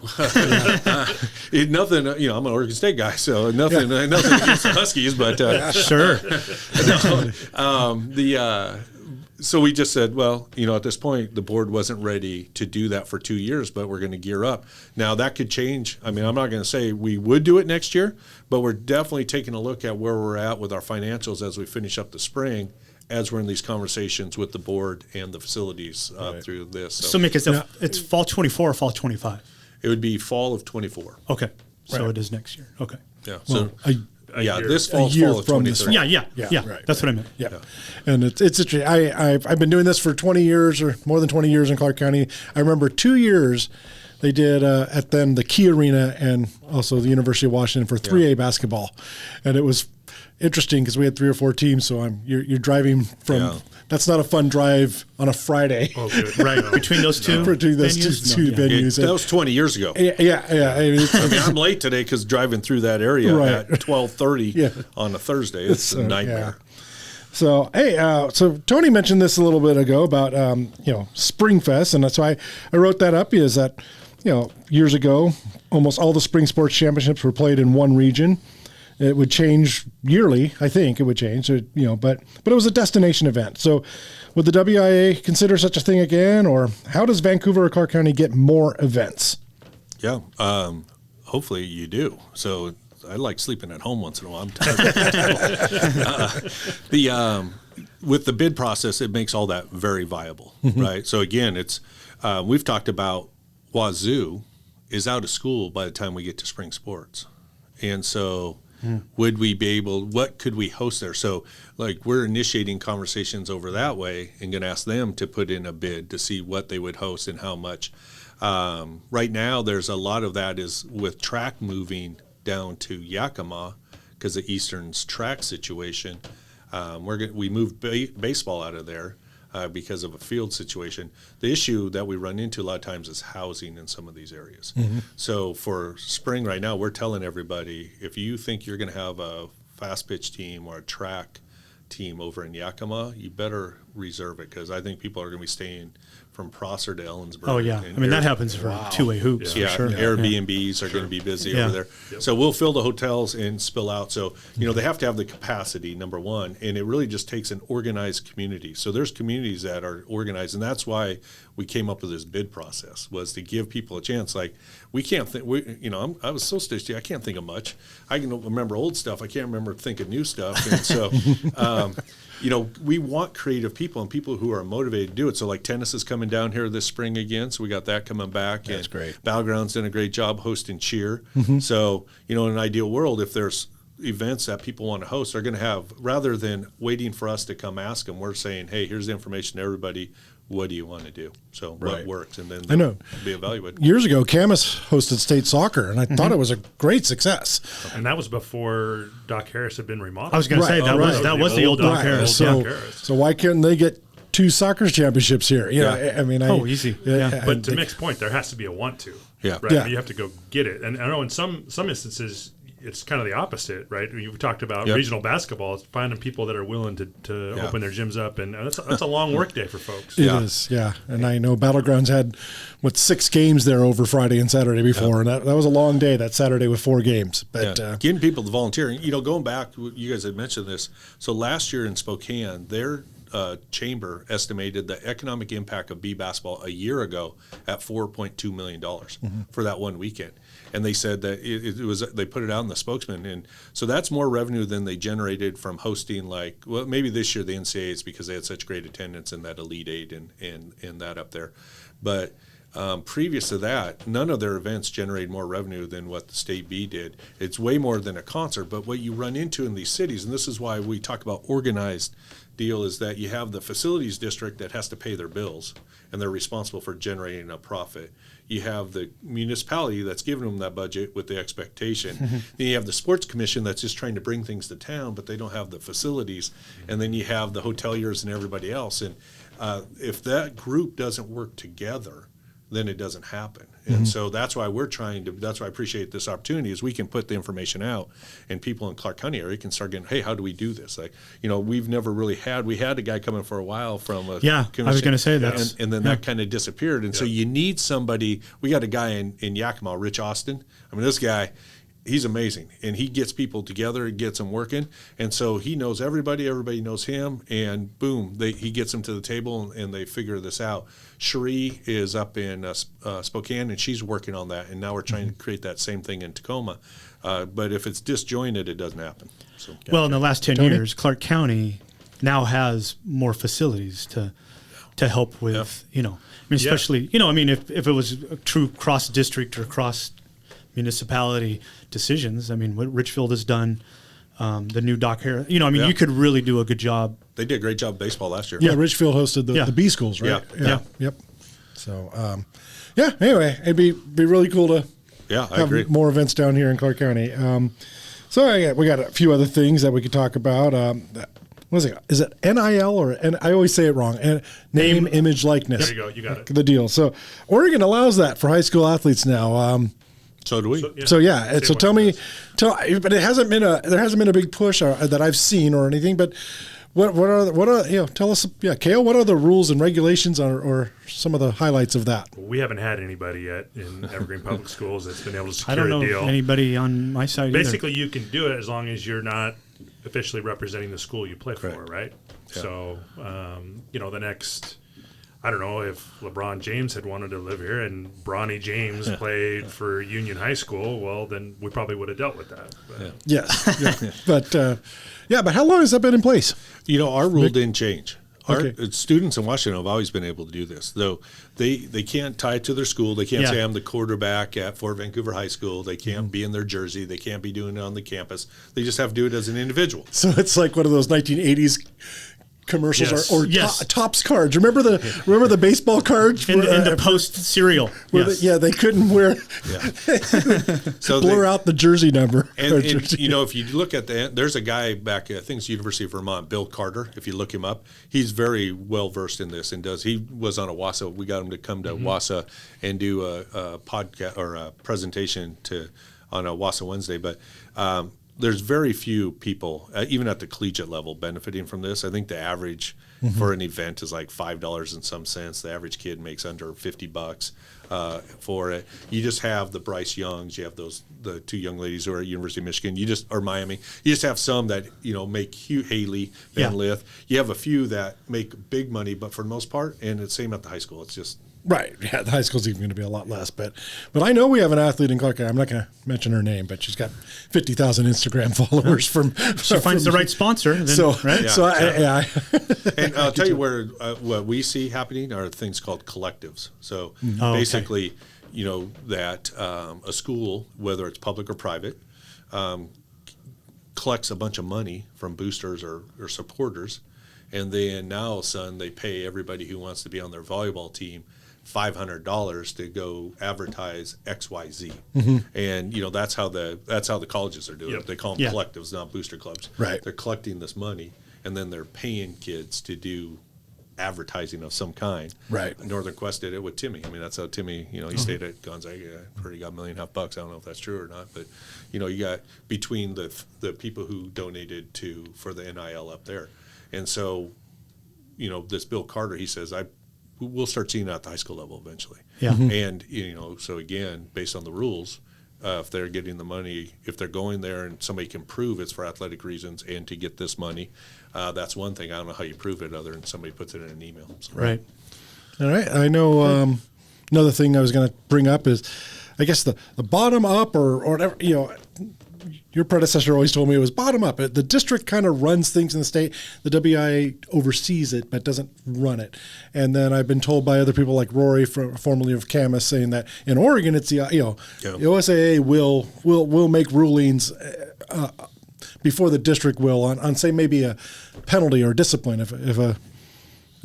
Nothing, I'm an Oregon State guy, so nothing against the Huskies, but sure. So we just said, well, at this point, the board wasn't ready to do that for 2 years, but we're going to gear up. Now, that could change. I'm not going to say we would do it next year, but we're definitely taking a look at where we're at with our financials as we finish up the spring, as we're in these conversations with the board and the facilities through this. So Mick, it's fall 24 or fall 25? It would be fall of 24. Okay. So it is next year. Okay. Yeah. Well, this fall a year of from 23. Yeah. Right, that's what I meant. Yeah. And it's interesting. I've been doing this for 20 years or more than 20 years in Clark County. I remember 2 years they did at then the Key Arena and also the University of Washington for 3A basketball. And it was interesting because we had 3 or 4 teams. So you're driving from that's not a fun drive on a Friday. Oh, good. Right. Between those two venues. That was 20 years ago. Yeah. I'm late today because driving through that area at 12:30 on a Thursday. It's a nightmare. So, hey, so Tony mentioned this a little bit ago about, Spring Fest. And that's why I wrote that up, is that, years ago, almost all the spring sports championships were played in one region. It would change yearly, I think it would change, but it was a destination event. So would the WIAA consider such a thing again, or how does Vancouver or Clark County get more events? Yeah, hopefully you do. So I like sleeping at home once in a while. With the bid process, it makes all that very viable, right? So again, it's we've talked about Wazoo is out of school by the time we get to spring sports, and so would we be able? What could we host there? So like we're initiating conversations over that way, and going to ask them to put in a bid to see what they would host and how much. Right now, there's a lot of that is with track moving down to Yakima because of Eastern's track situation. We moved baseball out of there because of a field situation. The issue that we run into a lot of times is housing in some of these areas. So for spring right now, we're telling everybody, if you think you're going to have a fast pitch team or a track team over in Yakima, you better reserve it, because I think people are going to be staying from Prosser to Ellensburg. Oh, yeah. I mean, that happens for two-way hoops, yeah, for sure. Airbnbs are going to be busy over there. So we'll fill the hotels and spill out. So, they have to have the capacity, number one, and it really just takes an organized community. So there's communities that are organized, and that's why we came up with this bid process, was to give people a chance. Like, we can't think, I was so stitchy, I can't think of much. I can remember old stuff. I can't remember thinking new stuff. And so, we want creative people and people who are motivated to do it. So like tennis is coming down here this spring again. So we got that coming back. That's great. Battleground's done a great job hosting cheer. So, in an ideal world, if there's events that people want to host, they're going to have, rather than waiting for us to come ask them, we're saying, hey, here's the information to everybody. What do you want to do? So what works? And then they'll be evaluated. Years ago, Camas hosted state soccer, and I thought it was a great success. And that was before Doc Harris had been remodeled. I was going to say, that was the old Doc Harris. So why couldn't they get 2 soccer championships here? Easy. But to Mick's point, there has to be a want to. Yeah. Right? Yeah. You have to go get it. And I know in some instances, it's kind of the opposite, right? You've talked about regional basketball. It's finding people that are willing to open their gyms up, and that's a long work day for folks. It is, yeah. And I know Battlegrounds had, 6 games there over Friday and Saturday before, and that was a long day, that Saturday with 4 games. But getting people to volunteer. Going back, you guys had mentioned this. So last year in Spokane, their chamber estimated the economic impact of B basketball a year ago at $4.2 million for that one weekend. And they said that it was, they put it out in the spokesman. And so that's more revenue than they generated from hosting, maybe this year the NCAAs, because they had such great attendance in that Elite Eight and that up there. But previous to that, none of their events generated more revenue than what the State B did. It's way more than a concert. But what you run into in these cities, and this is why we talk about organized deal, is that you have the facilities district that has to pay their bills, and they're responsible for generating a profit. You have the municipality that's giving them that budget with the expectation. Then you have the sports commission that's just trying to bring things to town, but they don't have the facilities. And then you have the hoteliers and everybody else. And if that group doesn't work together, then it doesn't happen. And so that's why that's why I appreciate this opportunity, is we can put the information out, and people in Clark County area can start getting, hey, how do we do this? We've never really we had a guy coming for a while from a commission, I was going to say that. And then that kind of disappeared. And so you need somebody. We got a guy in Yakima, Rich Austin. I mean, this guy, he's amazing, and he gets people together, he gets them working, and so he knows everybody knows him, and boom, he gets them to the table, and they figure this out. Cherie is up in Spokane, and she's working on that, and now we're trying to create that same thing in Tacoma. But if it's disjointed, it doesn't happen. So, well, in the last 10 years, Clark County now has more facilities to help with, especially, if it was a true cross-district or cross-municipality decisions, what Richfield has done, the new Doc Harris, you could really do a good job. They did a great job baseball last year. Yeah, Richfield hosted the B schools, right? Yeah. Yep. So, anyway, it'd be really cool to I agree. More events down here in Clark County. We got a few other things that we could talk about. What is it? Is it NIL or I always say it wrong. Name, image, likeness. There you go. You got it. The deal. So Oregon allows that for high school athletes now. So do we. Tell me, but there hasn't been a big push that I've seen or anything. But What are tell us, Cale, what are the rules and regulations or some of the highlights of that? We haven't had anybody yet in Evergreen Public Schools that's been able to secure I don't know a deal. anybody on my side Basically, you can do it as long as you're not officially representing the school you play Correct. for, right? Yeah. So, the next, I don't know, if LeBron James had wanted to live here and Bronny James played for Union High School, well, then we probably would have dealt with that. But. Yes. But how long has that been in place? Our rule didn't change. Our Okay. students in Washington have always been able to do this, though they can't tie it to their school. They can't say I'm the quarterback at Fort Vancouver High School. They can't be in their jersey. They can't be doing it on the campus. They just have to do it as an individual. So it's like one of those 1980s commercials Yes. or Yes. Topps cards. Remember the baseball cards? in the post cereal. Where Yes. they couldn't wear So blur out the jersey number. And if you look at there's a guy back at, I think it's University of Vermont, Bill Carter. If you look him up, he's very well versed in this and he was on a WIAA. We got him to come to WIAA and do a podcast or a presentation on a WIAA Wednesday. But there's very few people, even at the collegiate level, benefiting from this. I think the average for an event is like $5 and some cents. The average kid makes under $50 for it. You just have the Bryce Youngs. You have the two young ladies who are at University of Michigan. Or Miami. You just have some that make Hugh Haley, Van Lith. You have a few that make big money, but for the most part, and it's same at the high school. It's just. Right. Yeah, the high school's even going to be a lot less. But I know we have an athlete in Clark. I'm not going to mention her name, but she's got 50,000 Instagram followers from. She finds the right sponsor. Then, right? And I'll tell you where what we see happening are things called collectives. So basically, that a school, whether it's public or private, collects a bunch of money from boosters or supporters, and then now all of a sudden they pay everybody who wants to be on their volleyball team $500 to go advertise XYZ. And that's how the colleges are doing it. They call them collectives, not booster clubs. Right. They're collecting this money and then they're paying kids to do advertising of some kind. Right. Northern Quest did it with Timmy. I mean, that's how Timmy, he stayed at Gonzaga. I heard he got $1.5 million. I don't know if that's true or not, but you got between the people who donated for the NIL up there. And so, this Bill Carter, he says, we'll start seeing that at the high school level eventually. Yeah. And, so again, based on the rules, if they're getting the money, if they're going there and somebody can prove it's for athletic reasons and to get this money, that's one thing. I don't know how you prove it other than somebody puts it in an email. So. Right. All right. I know another thing I was going to bring up is, I guess, the bottom up or whatever, your predecessor always told me it was bottom up. The district kind of runs things in the state. The WIAA oversees it, but doesn't run it. And then I've been told by other people like Rory, formerly of Camas, saying that in Oregon, it's the OSAA will make rulings before the district will on say maybe a penalty or discipline if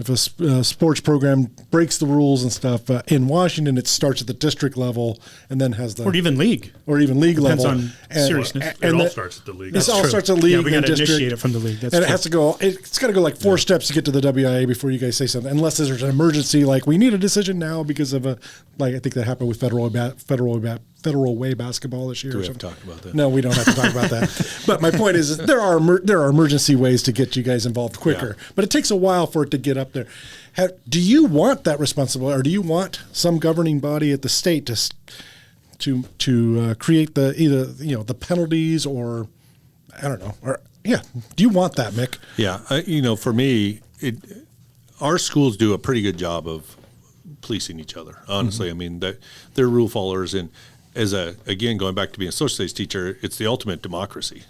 a sports program breaks the rules and stuff. In Washington, it starts at the district level and then has or even league level. Depends on seriousness. It all starts at the league. This all starts at league. Yeah, we got to district, initiate it from the league. That's and true. it has to go. It's got to go like 4 steps to get to the WIAA before you guys say something. Unless there's an emergency, like we need a decision now because of I think that happened with Federal Way basketball this year. Do or we have to something. talk about that? No, we don't have to talk about that. But my point is, there are emergency ways to get you guys involved quicker. Yeah. But it takes a while for it to get up there. Do you want that responsibility, or do you want some governing body at the state to create the penalties, or I don't know, do you want that, Mick? Yeah, for me, our schools do a pretty good job of policing each other. Honestly, I mean they're rule followers, and again going back to being a social studies teacher, it's the ultimate democracy.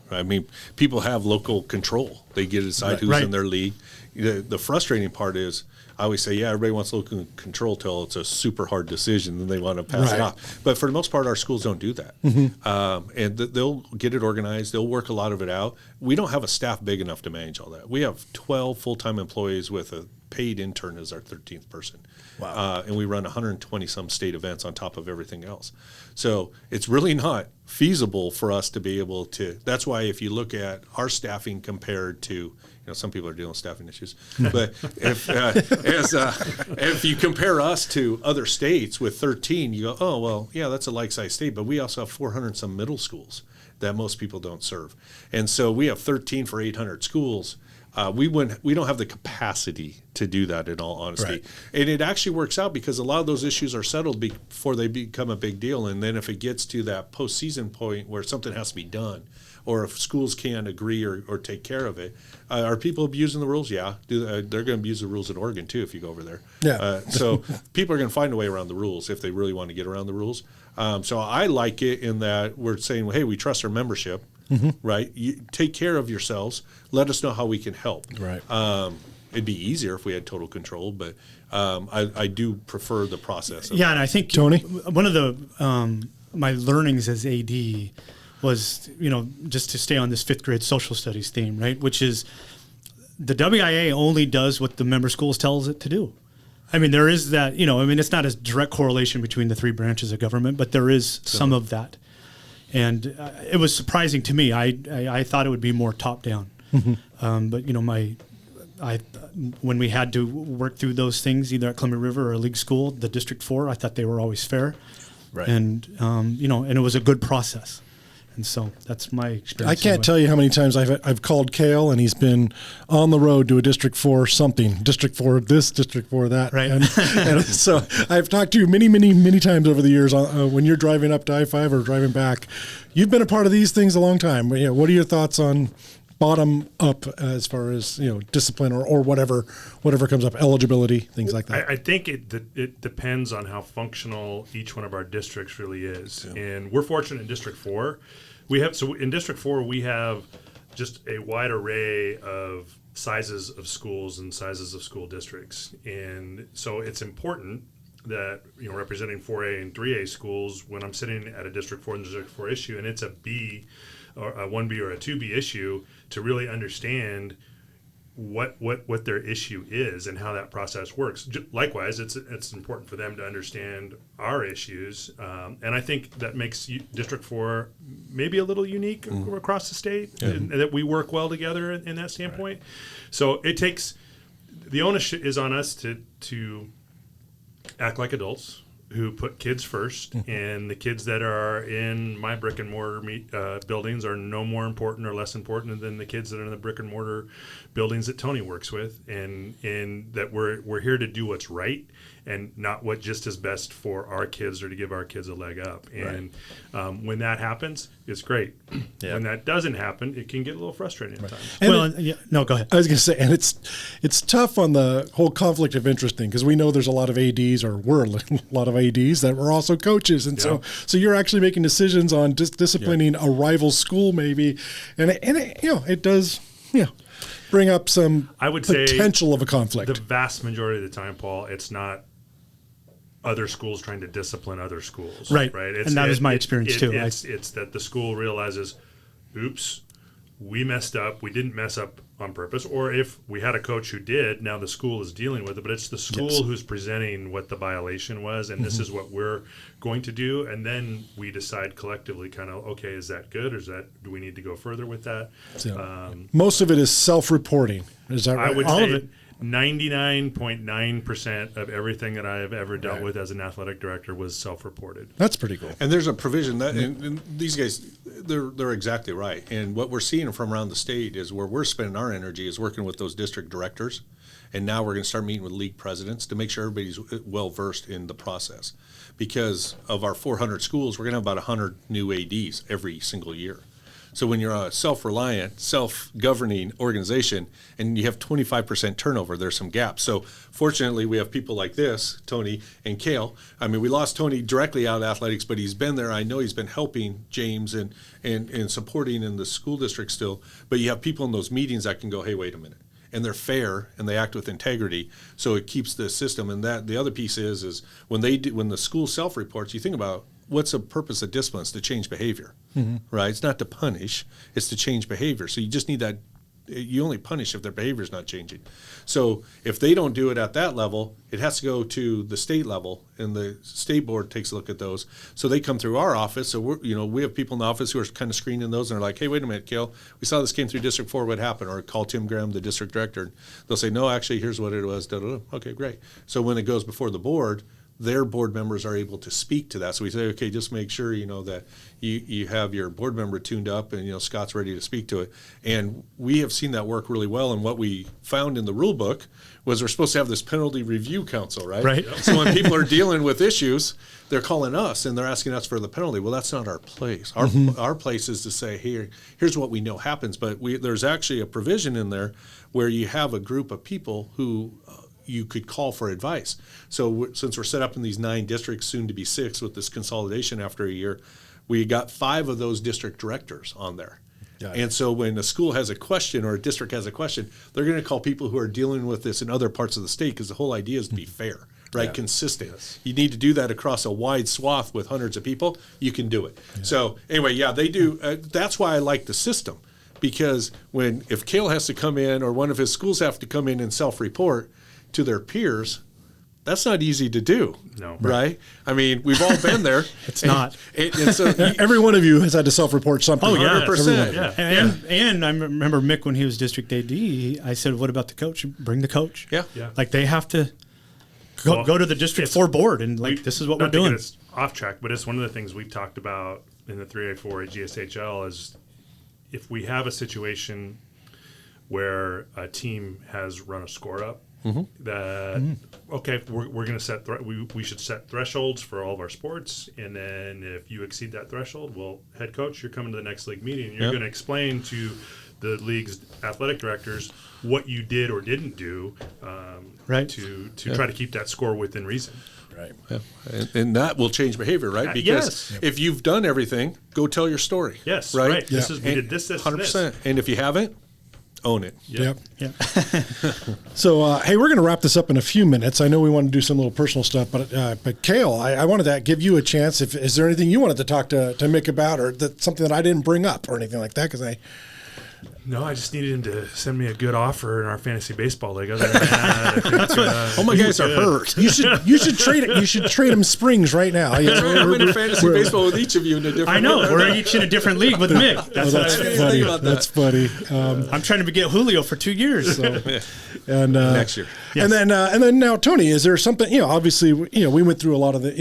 Right? I mean, people have local control; they get to decide who's in their league. The frustrating part is, I always say, everybody wants local control till it's a super hard decision, and they want to pass it off. But for the most part, our schools don't do that. And they'll get it organized. They'll work a lot of it out. We don't have a staff big enough to manage all that. We have 12 full-time employees with a paid intern as our 13th person. Wow. And we run 120-some state events on top of everything else. So it's really not feasible for us to be able to – that's why if you look at our staffing compared to – some people are dealing with staffing issues. But if you compare us to other states with 13, you go, oh, well, yeah, that's a like-sized state. But we also have 400-some middle schools that most people don't serve. And so we have 13 for 800 schools. We don't have the capacity to do that, in all honesty. Right. And it actually works out because a lot of those issues are settled before they become a big deal. And then if it gets to that postseason point where something has to be done, or if schools can't agree or take care of it, are people abusing the rules? Yeah. They're going to abuse the rules in Oregon, too, if you go over there. Yeah. So people are going to find a way around the rules if they really want to get around the rules. So I like it in that we're saying, well, hey, we trust our membership. Right? You take care of yourselves. Let us know how we can help. Right. It'd be easier if we had total control, but I do prefer the process. Yeah, and I think Tony? one of the my learnings as AD was, just to stay on this fifth grade social studies theme, right? Which is the WIAA only does what the member schools tells it to do. I mean, there is that, it's not a direct correlation between the three branches of government, but there is some of that. And it was surprising to me. I thought it would be more top down. But when we had to work through those things, either at Columbia River or League School, the District 4, I thought they were always fair. Right. And and it was a good process. And so that's my experience. I can't tell you how many times I've called Cale, and he's been on the road to a District 4 something, District 4 this, District 4 that. Right. And so I've talked to you many, many, many times over the years when you're driving up to I-5 or driving back. You've been a part of these things a long time. What are your thoughts on bottom up as far as discipline or whatever comes up, eligibility, things like that? I think it depends on how functional each one of our districts really is. Yeah. And we're fortunate in District 4. In District 4 we have just a wide array of sizes of schools and sizes of school districts. And so it's important that, representing 4A and 3A schools, when I'm sitting at a District 4 and District 4 issue and it's a B or a 1B or a 2B issue, to really understand what their issue is and how that process works. Likewise, it's important for them to understand our issues, and I think that makes District 4 maybe a little unique across the state, and that we work well together in that standpoint. Right. So it takes the onus is on us to act like adults who put kids first, and the kids that are in my brick and mortar buildings are no more important or less important than the kids that are in the brick and mortar buildings that Tony works with, and that we're here to do what's right and not what just is best for our kids or to give our kids a leg up. And when that happens, it's great. Yeah. When that doesn't happen, it can get a little frustrating at times. No, go ahead. I was going to say, and it's tough on the whole conflict of interest thing, because we know there's a lot of ADs, or were a lot of ADs that were also coaches, and so you're actually making decisions on disciplining a rival school, maybe, and it does bring up some potential of a conflict. The vast majority of the time, Paul, it's not other schools trying to discipline other schools. Right. And that is my experience too. It's that the school realizes, oops, we messed up. We didn't mess up on purpose. Or if we had a coach who did, now the school is dealing with it. But it's the school who's presenting what the violation was, and this is what we're going to do. And then we decide collectively kind of, okay, is that good? Or do we need to go further with that? So, most of it is self-reporting. Is that right? I would say 99.9% of everything that I have ever dealt with as an athletic director was self-reported. That's pretty cool. And there's a provision that, and these guys, they're exactly right. And what we're seeing from around the state is where we're spending our energy is working with those district directors. And now we're going to start meeting with league presidents to make sure everybody's well-versed in the process. Because of our 400 schools, we're going to have about 100 new ADs every single year. So when you're a self-reliant, self-governing organization and you have 25% turnover, there's some gaps. So fortunately, we have people like this, Tony and Cale. I mean, we lost Tony directly out of athletics, but he's been there. I know he's been helping James and supporting in the school district still. But you have people in those meetings that can go, hey, wait a minute. And they're fair and they act with integrity, so it keeps the system. And that the other piece is when the school self-reports, you think about what's the purpose of discipline? It's to change behavior, right? It's not to punish; it's to change behavior. So you just need that. You only punish if their behavior is not changing. So if they don't do it at that level, it has to go to the state level, and the state board takes a look at those. So they come through our office. So we have people in the office who are kind of screening those, and they're like, "Hey, wait a minute, Cale, we saw this came through District 4. What happened?" Or call Tim Graham, the district director. They'll say, "No, actually, here's what it was." Da, da, da. Okay, great. So when it goes before the board, their board members are able to speak to that. So we say, okay, just make sure, that you have your board member tuned up and, Scott's ready to speak to it. And we have seen that work really well. And what we found in the rule book was we're supposed to have this penalty review council, right? Right. Yep. So when people are dealing with issues, they're calling us and they're asking us for the penalty. Well, that's not our place. Our place is to say, here's what we know happens. But there's actually a provision in there where you have a group of people who you could call for advice. So since we're set up in these 9 districts, soon to be 6 with this consolidation after a year, we got 5 of those district directors on there. And so when a school has a question or a district has a question, they're going to call people who are dealing with this in other parts of the state, because the whole idea is to be fair, right? Yeah. Consistent. Yes. You need to do that across a wide swath with hundreds of people. You can do it. Yeah. So anyway, they do. That's why I like the system, because if Cale has to come in or one of his schools have to come in and self-report to their peers, that's not easy to do. No. Right? I mean, we've all been there. It's not. And so every one of you has had to self-report something. Oh, yeah. 100%. Yeah. And I remember Mick, when he was district AD, I said, what about the coach? Bring the coach. Yeah. Like, they have to go to the District 4 board and, this is what we're doing. It's off track, but it's one of the things we've talked about in the 3A4 at GSHL is if we have a situation where a team has run a score up, okay, we're going to set we should set thresholds for all of our sports, and then if you exceed that threshold, well, head coach, you're coming to the next league meeting, and you're going to explain to the league's athletic directors what you did or didn't do, to try to keep that score within reason. Right. Yeah. And that will change behavior, right? Because if you've done everything, go tell your story. Yes. Right. This is we did this 100%. And if you haven't, own it. Yep. So, hey, we're going to wrap this up in a few minutes. I know we want to do some little personal stuff, but Cale, I wanted to give you a chance. Is there anything you wanted to talk to Mick about, or something that I didn't bring up, or anything like that? Because No, I just needed him to send me a good offer in our fantasy baseball league. Other than that, I think, all my guys are hurt. You should trade it. You should trade him Springs right now. I'm in a fantasy baseball with each of you in a different. I know we're each in a different league with Mick. That's funny. That's funny. I'm trying to get Julio for 2 years. So. And next year, yes. and then now, Tony, is there something? Obviously, we went through a lot of the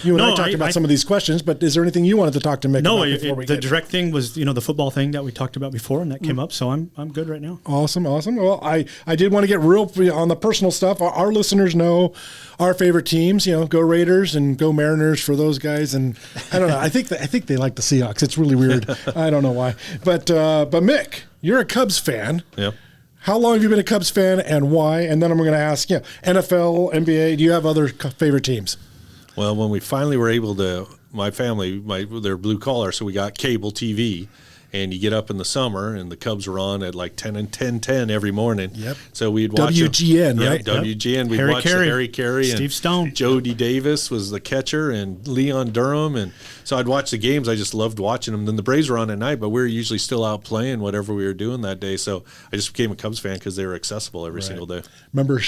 You and I talked about some of these questions, but is there anything you wanted to talk to Mick about before we the direct thing was, the football thing that we talked about before, and that came up, so I'm good right now. Awesome. Well, I did want to get real on the personal stuff. Our listeners know our favorite teams, go Raiders and go Mariners for those guys, and I don't know. I think they like the Seahawks. It's really weird. I don't know why. But Mick, you're a Cubs fan. Yep. How long have you been a Cubs fan, and why? And then I'm going to ask, NFL, NBA, do you have other favorite teams? Well, when we finally were able to, my family, they're blue collar, so we got cable TV, and you get up in the summer, and the Cubs were on at like 10 every morning. Yep. So we'd watch WGN, right? WGN. We'd watch Harry Carey, Steve and Stone, Jody Davis was the catcher, and Leon Durham, and so I'd watch the games. I just loved watching them. Then the Braves were on at night, but we were usually still out playing whatever we were doing that day. So I just became a Cubs fan because they were accessible every single day. Remember,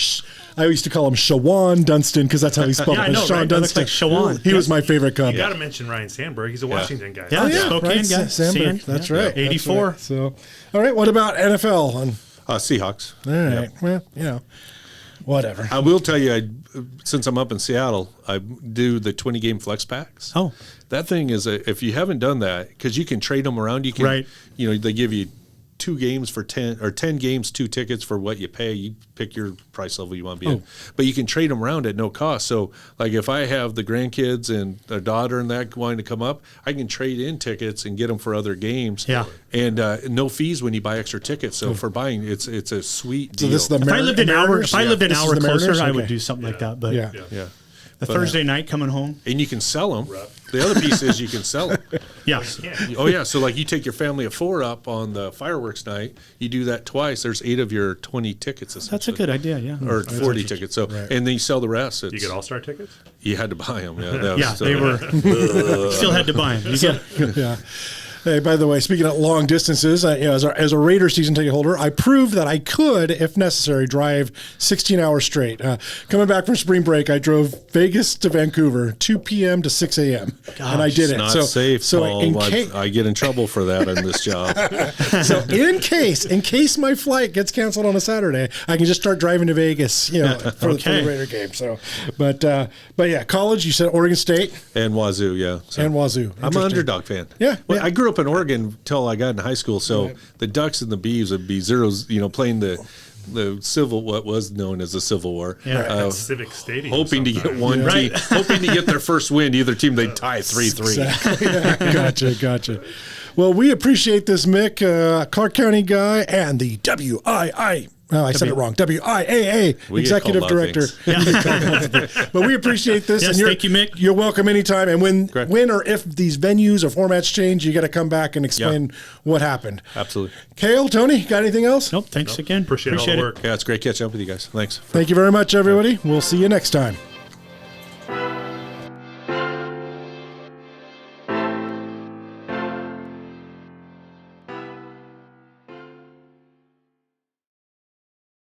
I used to call him Shawan Dunston because that's how he spelled it. I know, Sean right? Dunston. Like Shawan. He was my favorite Cub. You got to mention Ryan Sandberg. He's a Washington guy. Yeah, Spokane right. guy. Sandberg. That's right. 84. That's right. So, all right. What about NFL? Seahawks. All right. Yep. Well, whatever. I will tell you, since I'm up in Seattle, I do the 20-game flex packs. Oh. That thing is, if you haven't done that, because you can trade them around, you can, they give you 2 games for 10, or 10 games, 2 tickets for what you pay. You pick your price level you want to be in. But you can trade them around at no cost. So, like, if I have the grandkids and a daughter and that wanting to come up, I can trade in tickets and get them for other games. Yeah. And no fees when you buy extra tickets. So for buying, it's a sweet deal. So this is the if I lived an hour closer, I would okay. do something like that. But Yeah. the Thursday night coming home. And you can sell them. The other piece is you can sell them. Yes. Oh, yeah. So, like, you take your family of 4 up on the fireworks night. You do that twice. There's 8 of your 20 tickets. That's a good idea, yeah. Or 40 tickets. So, and then you sell the rest. You get all-star tickets? You had to buy them. They were. Still had to buy them. Yeah. Hey, by the way, speaking of long distances, as a Raider season ticket holder, I proved that I could, if necessary, drive 16 hours straight. Coming back from spring break, I drove Vegas to Vancouver, 2 p.m. to 6 a.m. And I did it. Not safe, Paul. I get in trouble for that in this job. So in case my flight gets canceled on a Saturday, I can just start driving to Vegas, for the Raider game. So, but yeah, college. You said Oregon State and Wazoo, yeah, and Wazoo. I'm an underdog fan. Yeah, I grew up in Oregon until I got in high school. So the Ducks and the Beavs would be zeros, playing the what was known as the Civil War. Yeah, Civic Stadium. Hoping to get one team, hoping to get their first win. Either team they'd tie 3-3. Exactly. Yeah, gotcha. Well, we appreciate this, Mick, Clark County guy, and the WIA. Oh, I said it wrong. WIAA executive director. But we appreciate this. Yes, and thank you, Mick. You're welcome anytime. And when or if these venues or formats change, you got to come back and explain what happened. Absolutely. Cale, Tony, got anything else? Nope. Thanks again. Appreciate all the work. Yeah, it's great catching up with you guys. Thanks. Thank you very much, everybody. We'll see you next time.